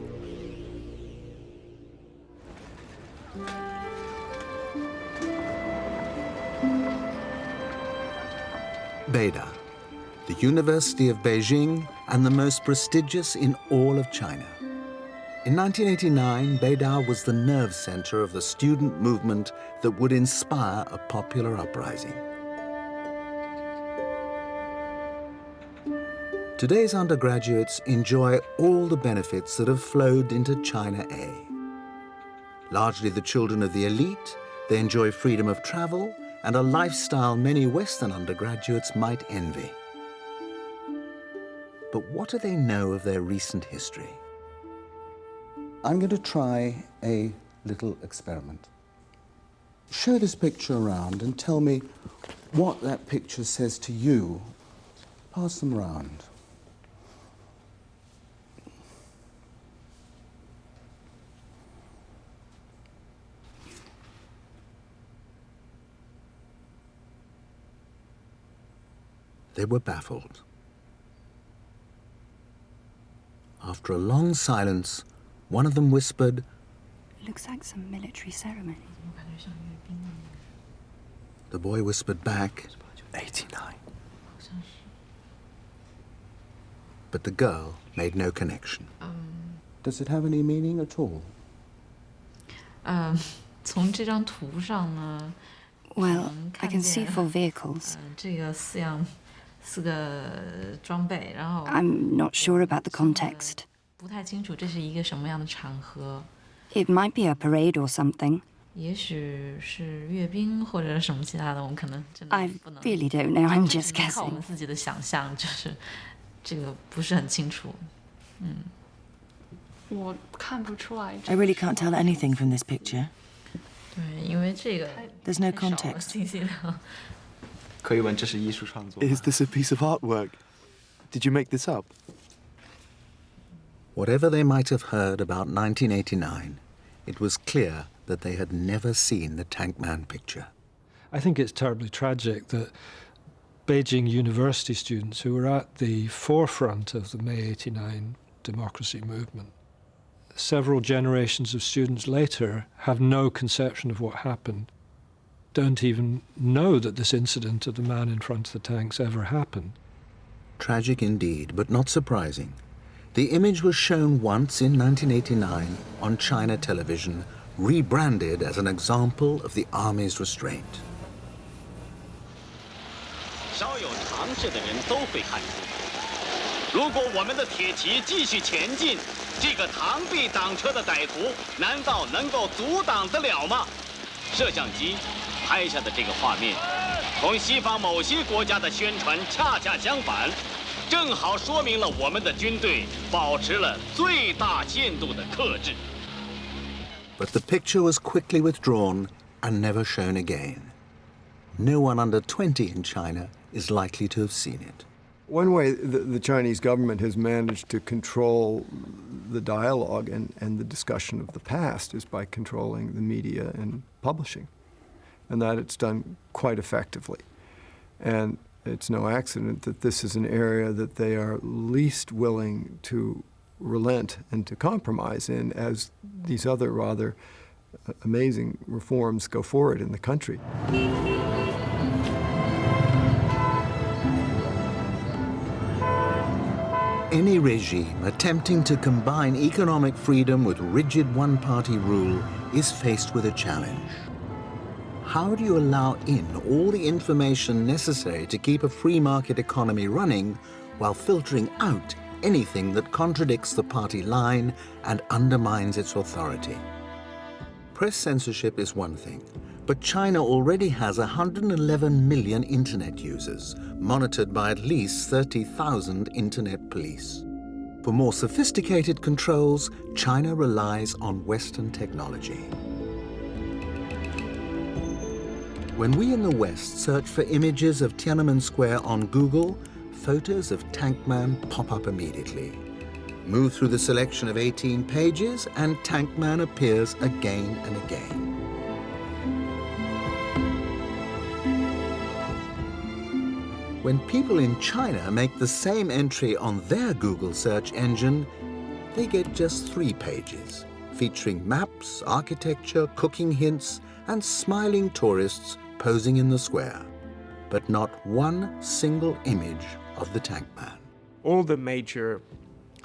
Beida, the University of Beijing and the most prestigious in all of China. In 1989, Beida was the nerve center of the student movement that would inspire a popular uprising. Today's undergraduates enjoy all the benefits that have flowed into China A. Largely the children of the elite, they enjoy freedom of travel and a lifestyle many Western undergraduates might envy. But what do they know of their recent history? I'm going to try a little experiment. Show this picture around and tell me what that picture says to you. Pass them around. They were baffled. After a long silence, one of them whispered, "Looks like some military ceremony." The boy whispered back, 89. But the girl made no connection. Does it have any meaning at all? 从这张图上呢 Well, I can see 4 vehicles. 这个4样4个装备，然后 I'm not sure about the context. 不太清楚这是一个什么样的场合。It might be a parade or something. 也许是阅兵或者什么其他的，我们可能真的不能。I really don't know. I'm just guessing. 靠我们自己的想象，就是这个不是很清楚。我看不出来。I really can't tell anything from this picture. 对，因为这个 There's no context. 信息量。可以问这是艺术创作。Is this a piece of artwork? Did you make this up? Whatever they might have heard about 1989, it was clear that they had never seen the Tank Man picture. I think it's terribly tragic that Beijing University students who were at the forefront of the May '89 democracy movement, several generations of students later have no conception of what happened, don't even know that this incident of the man in front of the tanks ever happened. Tragic indeed, but not surprising. The image was shown once in 1989 on China television, rebranded as an example of the army's restraint. 稍有常识的人都会看出，如果我们的铁骑继续前进，这个螳臂挡车的歹徒难道能够阻挡得了吗？摄像机拍下的这个画面，同西方某些国家的宣传恰恰相反，正好说明了我们的军队保持了最大限度的克制。But the picture was quickly withdrawn and never shown again. No one under 20 in China is likely to have seen it. One way the Chinese government has managed to control the dialogue and the discussion of the past is by controlling the media and publishing, and that it's done quite effectively. And it's no accident that this is an area that they are least willing to relent and to compromise in as these other rather amazing reforms go forward in the country. Any regime attempting to combine economic freedom with rigid one-party rule is faced with a challenge. How do you allow in all the information necessary to keep a free market economy running while filtering out anything that contradicts the party line and undermines its authority? Press censorship is one thing, but China already has 111 million internet users, monitored by at least 30,000 internet police. For more sophisticated controls, China relies on Western technology. When we in the West search for images of Tiananmen Square on Google, photos of Tank Man pop up immediately. Move through the selection of 18 pages and Tank Man appears again and again. When people in China make the same entry on their Google search engine, they get just 3 pages, featuring maps, architecture, cooking hints, and smiling tourists posing in the square. but not one single image of the tank man. All the major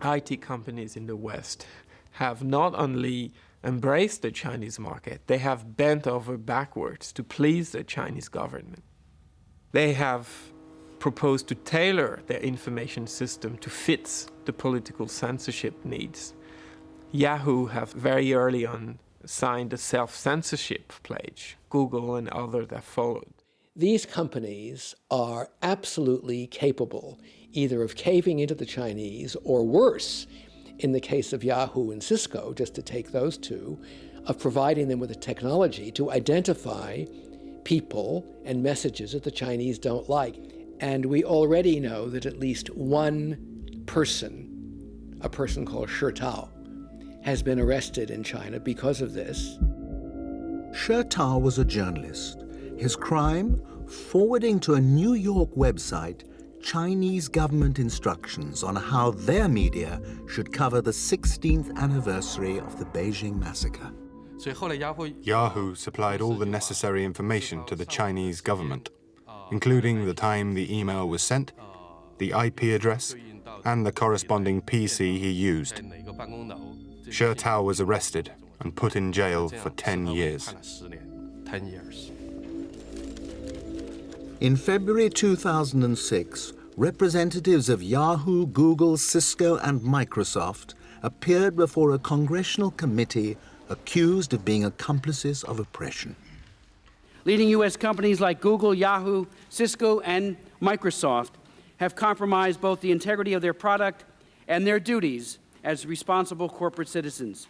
IT companies in the West have not only embraced the Chinese market, they have bent over backwards to please the Chinese government. They have proposed to tailor their information system to fit the political censorship needs. Yahoo have very early on signed a self-censorship pledge. Google and others have followed. These companies are absolutely capable either of caving into the Chinese, or worse, in the case of Yahoo and Cisco, just to take those two, of providing them with the technology to identify people and messages that the Chinese don't like. And we already know that at least one person, a person called Shi Tao, has been arrested in China because of this. Shi Tao was a journalist. His crime? Forwarding to a New York website Chinese government instructions on how their media should cover the 16th anniversary of the Beijing massacre. Yahoo supplied all the necessary information to the Chinese government, including the time the email was sent, the IP address, and the corresponding PC he used. Shi Tao was arrested and put in jail for 10 years. In February 2006, representatives of Yahoo, Google, Cisco, and Microsoft appeared before a congressional committee accused of being accomplices of oppression. Leading U.S. companies like Google, Yahoo, Cisco, and Microsoft have compromised both the integrity of their product and their duties as responsible corporate citizens.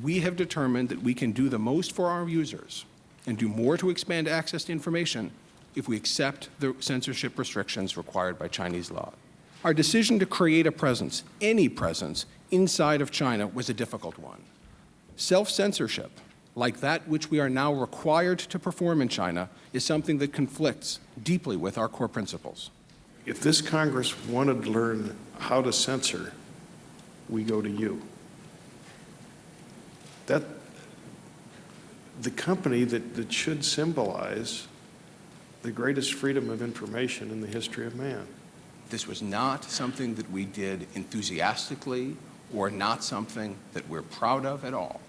We have determined that we can do the most for our users and do more to expand access to information if we accept the censorship restrictions required by Chinese law. Our decision to create a presence, any presence, inside of China was a difficult one. Self-censorship, like that which we are now required to perform in China, is something that conflicts deeply with our core principles. If this Congress wanted to learn how to censor, we go to you. The company that should symbolize the greatest freedom of information in the history of man. This was not something that we did enthusiastically or not something that we're proud of at all.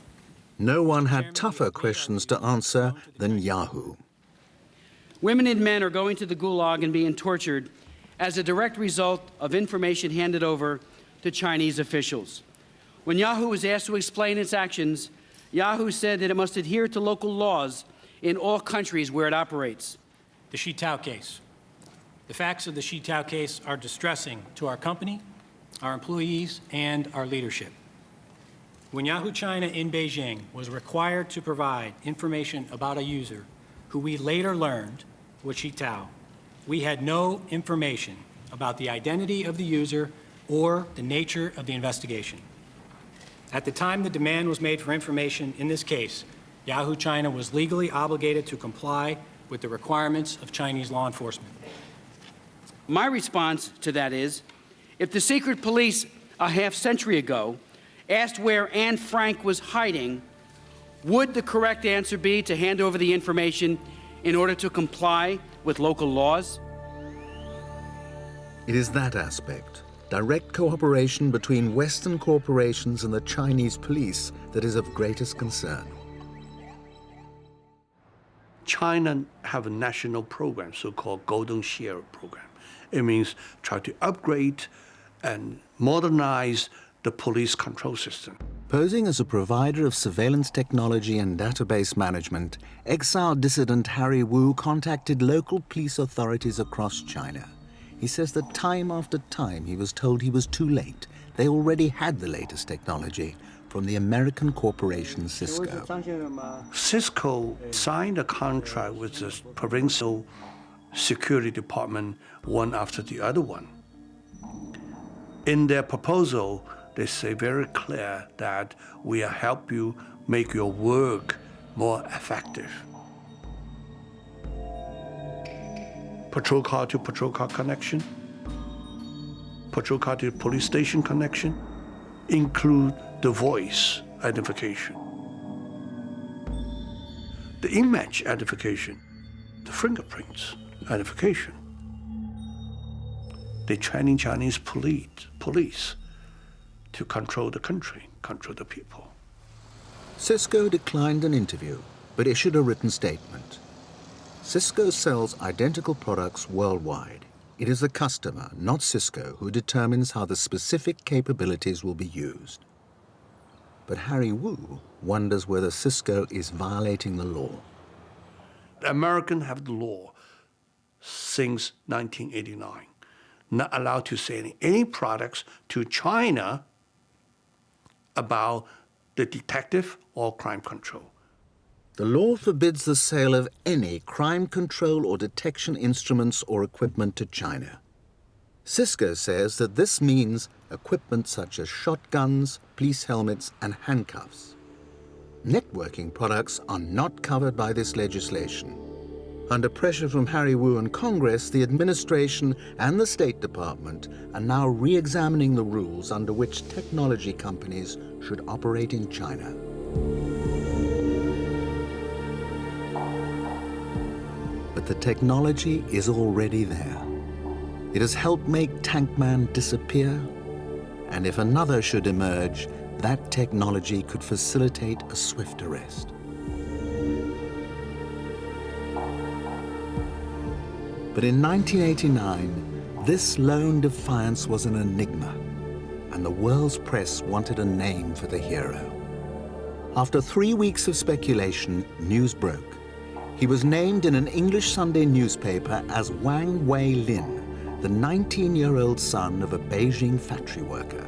No one had tougher questions to answer than Yahoo. Women and men are going to the gulag and being tortured as a direct result of information handed over to Chinese officials. When Yahoo was asked to explain its actions, Yahoo said that it must adhere to local laws in all countries where it operates. The Shi Tao case. The facts of the Shi Tao case are distressing to our company, our employees, and our leadership. When Yahoo China in Beijing was required to provide information about a user who we later learned was Shi Tao, we had no information about the identity of the user or the nature of the investigation. At the time the demand was made for information in this case, Yahoo China was legally obligated to comply with the requirements of Chinese law enforcement. My response to that is, if the secret police a half-century ago asked where Anne Frank was hiding, would the correct answer be to hand over the information in order to comply with local laws? It is that aspect, direct cooperation between Western corporations and the Chinese police, that is of greatest concern. China have a national program, so-called Golden Share program. It means try to upgrade and modernize the police control system. Posing as a provider of surveillance technology and database management, exiled dissident Harry Wu contacted local police authorities across China. He says that time after time he was told he was too late. They already had the latest technology from the American corporation Cisco. Cisco signed a contract with the provincial security department one after the other one. In their proposal, they say very clear that we will help you make your work more effective. Patrol car to patrol car connection, patrol car to police station connection, include the voice identification, the image identification, the fingerprints, unification. They're training Chinese police to control the country, control the people. Cisco declined an interview, but issued a written statement. Cisco sells identical products worldwide. It is the customer, not Cisco, who determines how the specific capabilities will be used. But Harry Wu wonders whether Cisco is violating the law. The Americans have the law since 1989, not allowed to sell any products to China about the detective or crime control. The law forbids the sale of any crime control or detection instruments or equipment to China. Cisco says that this means equipment such as shotguns, police helmets, and handcuffs. Networking products are not covered by this legislation. Under pressure from Harry Wu and Congress, the administration and the State Department are now re-examining the rules under which technology companies should operate in China. But the technology is already there. It has helped make Tank Man disappear, and if another should emerge, that technology could facilitate a swift arrest. But in 1989, this lone defiance was an enigma, and the world's press wanted a name for the hero. After 3 weeks of speculation, news broke. He was named in an English Sunday newspaper as Wang Wei-lin, the 19-year-old son of a Beijing factory worker.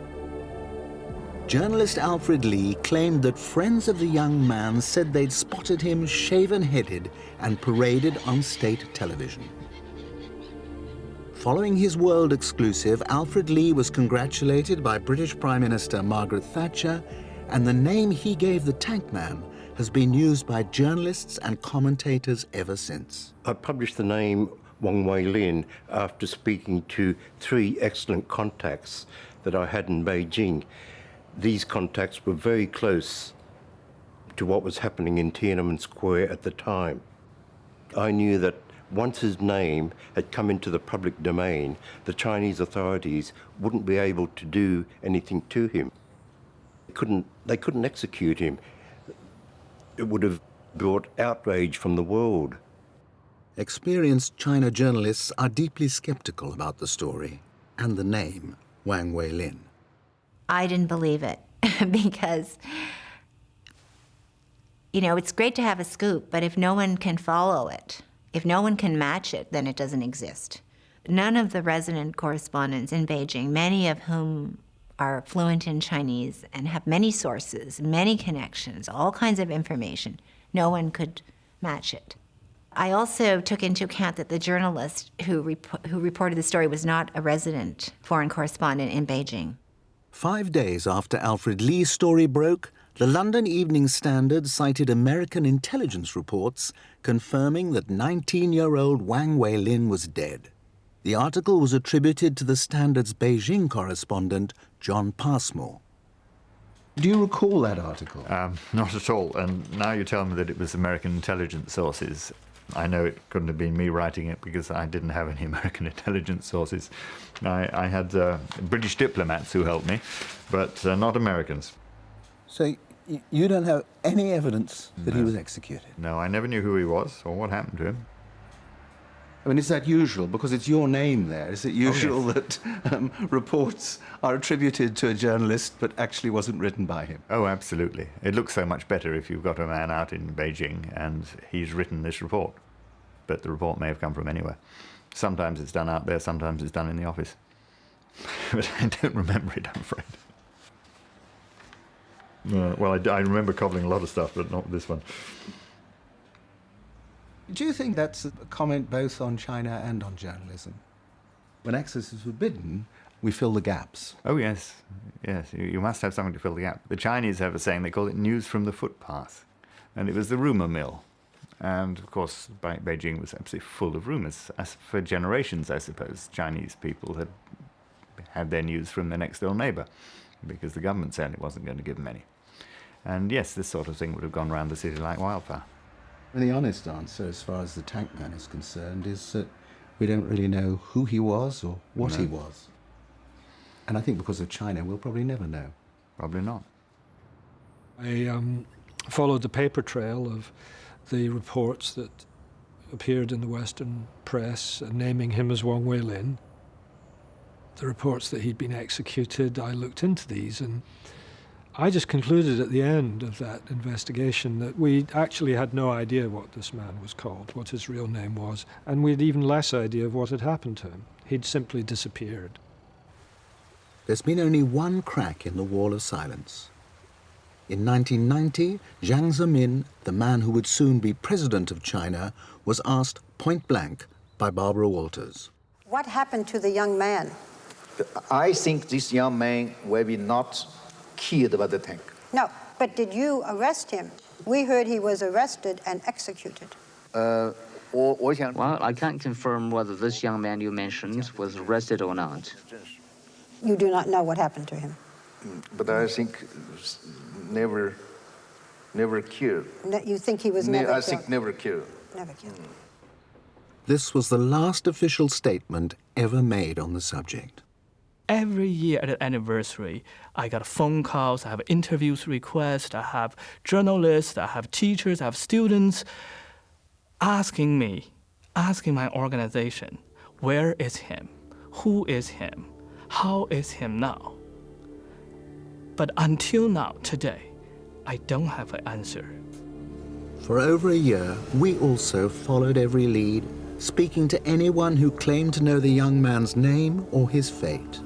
Journalist Alfred Lee claimed that friends of the young man said they'd spotted him shaven-headed and paraded on state television. Following his world exclusive, Alfred Lee was congratulated by British Prime Minister Margaret Thatcher, and the name he gave the Tank Man has been used by journalists and commentators ever since. I published the name Wang Wei-lin after speaking to 3 excellent contacts that I had in Beijing. These contacts were very close to what was happening in Tiananmen Square at the time. I knew that once his name had come into the public domain, the Chinese authorities wouldn't be able to do anything to him. They couldn't execute him. It would have brought outrage from the world. Experienced China journalists are deeply skeptical about the story and the name Wang Wei-lin. I didn't believe it because, you know, it's great to have a scoop, but if no one can follow it, if no one can match it, then it doesn't exist. None of the resident correspondents in Beijing, many of whom are fluent in Chinese and have many sources, many connections, all kinds of information, no one could match it. I also took into account that the journalist who reported the story was not a resident foreign correspondent in Beijing. 5 days after Alfred Lee's story broke, the London Evening Standard cited American intelligence reports confirming that 19-year-old Wang Wei-lin was dead. The article was attributed to the Standard's Beijing correspondent, John Passmore. Do you recall that article? Not at all, and now you tell me that it was American intelligence sources. I know it couldn't have been me writing it because I didn't have any American intelligence sources. I had British diplomats who helped me, but not Americans. So you don't have any evidence that he was executed? No, I never knew who he was or what happened to him. I mean, is that usual? Because it's your name there. Is it usual that reports are attributed to a journalist but actually wasn't written by him? Oh, absolutely. It looks so much better if you've got a man out in Beijing and he's written this report. But the report may have come from anywhere. Sometimes it's done out there, sometimes it's done in the office. But I don't remember it, I'm afraid. Well, I remember cobbling a lot of stuff, but not this one. Do you think that's a comment both on China and on journalism? When access is forbidden, we fill the gaps. Oh, yes. Yes, you must have something to fill the gap. The Chinese have a saying, they call it news from the footpath. And it was the rumour mill. And, of course, Beijing was absolutely full of rumours. As for generations, I suppose, Chinese people had their news from their next-door neighbour, because the government said it wasn't going to give them any. And, yes, this sort of thing would have gone around the city like wildfire. And the honest answer, as far as the Tank Man is concerned, is that We don't really know who he was or what he was. And I think because of China, we'll probably never know. Probably not. I followed the paper trail of the reports that appeared in the Western press naming him as Wang Weilin. The reports that he'd been executed, I looked into these, and I just concluded at the end of that investigation that we actually had no idea what this man was called, what his real name was, and we had even less idea of what had happened to him. He'd simply disappeared. There's been only one crack in the wall of silence. In 1990, Jiang Zemin, the man who would soon be president of China, was asked point blank by Barbara Walters. What happened to the young man? I think this young man will be not killed by the tank. No, but did you arrest him? We heard he was arrested and executed. Well, I can't confirm whether this young man you mentioned was arrested or not. You do not know what happened to him? But I think never killed. You think he was never killed? I think never killed. Never killed. This was the last official statement ever made on the subject. Every year at the anniversary, I got phone calls, I have interviews requests, I have journalists, I have teachers, I have students asking me, asking my organization, where is him? Who is him? How is him now? But until now, today, I don't have an answer. For over a year, we also followed every lead, speaking to anyone who claimed to know the young man's name or his fate.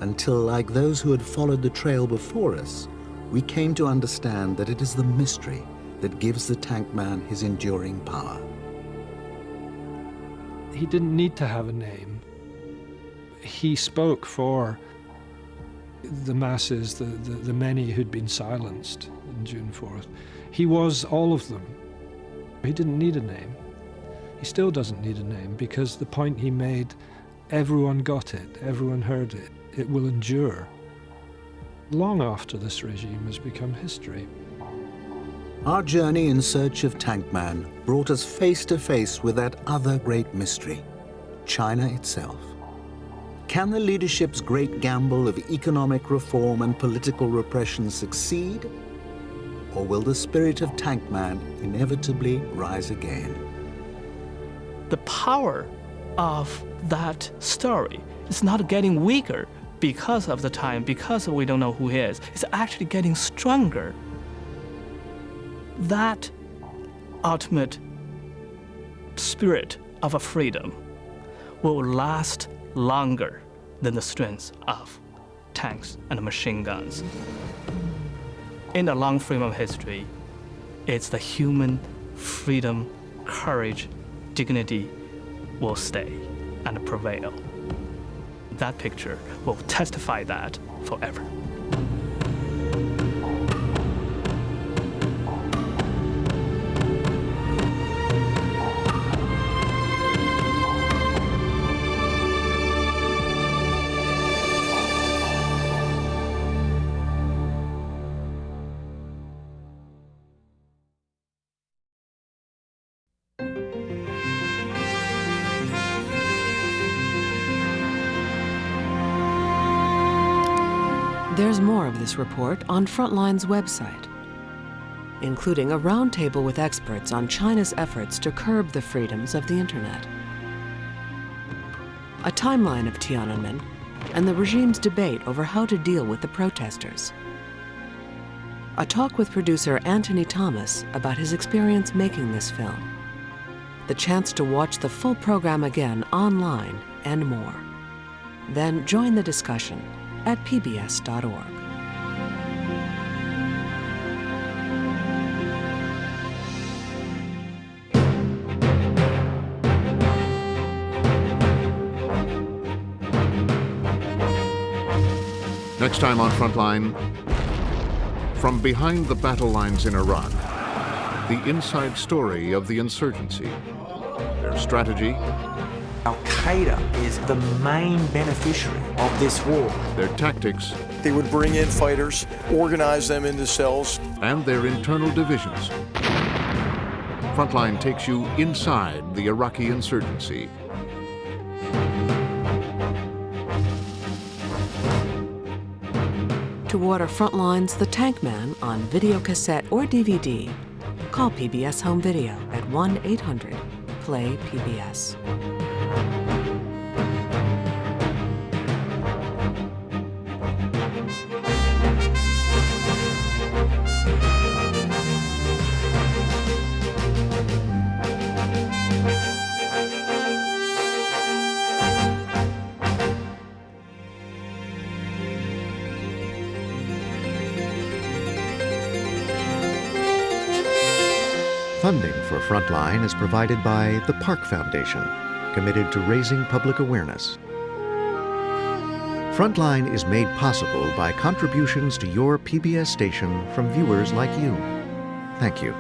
Until, like those who had followed the trail before us, we came to understand that it is the mystery that gives the tank man his enduring power. He didn't need to have a name. He spoke for the masses, the many who'd been silenced on June 4th. He was all of them. He didn't need a name. He still doesn't need a name, because the point he made, everyone got it, everyone heard it. It will endure long after this regime has become history. Our journey in search of Tank Man brought us face to face with that other great mystery, China itself. Can the leadership's great gamble of economic reform and political repression succeed? Or will the spirit of Tank Man inevitably rise again? The power of that story is not getting weaker because of the time, because we don't know who he is. It's actually getting stronger. That ultimate spirit of a freedom will last longer than the strength of tanks and machine guns. In the long frame of history, it's the human freedom, courage, dignity will stay and prevail. That picture will testify that forever. There's more of this report on Frontline's website, including a roundtable with experts on China's efforts to curb the freedoms of the internet, a timeline of Tiananmen, and the regime's debate over how to deal with the protesters, a talk with producer Anthony Thomas about his experience making this film, the chance to watch the full program again online, and more. Then join the discussion at pbs.org. Next time on Frontline, from behind the battle lines in Iraq, the inside story of the insurgency, their strategy, Al-Qaeda is the main beneficiary of this war. their tactics, They would bring in fighters, organize them into cells. and their internal divisions. Frontline takes you inside the Iraqi insurgency To order Frontline's The Tank Man on videocassette or DVD, call PBS Home Video at 1-800-PLAY-PBS. Funding for Frontline is provided by the Park Foundation, committed to raising public awareness. Frontline is made possible by contributions to your PBS station from viewers like you. Thank you.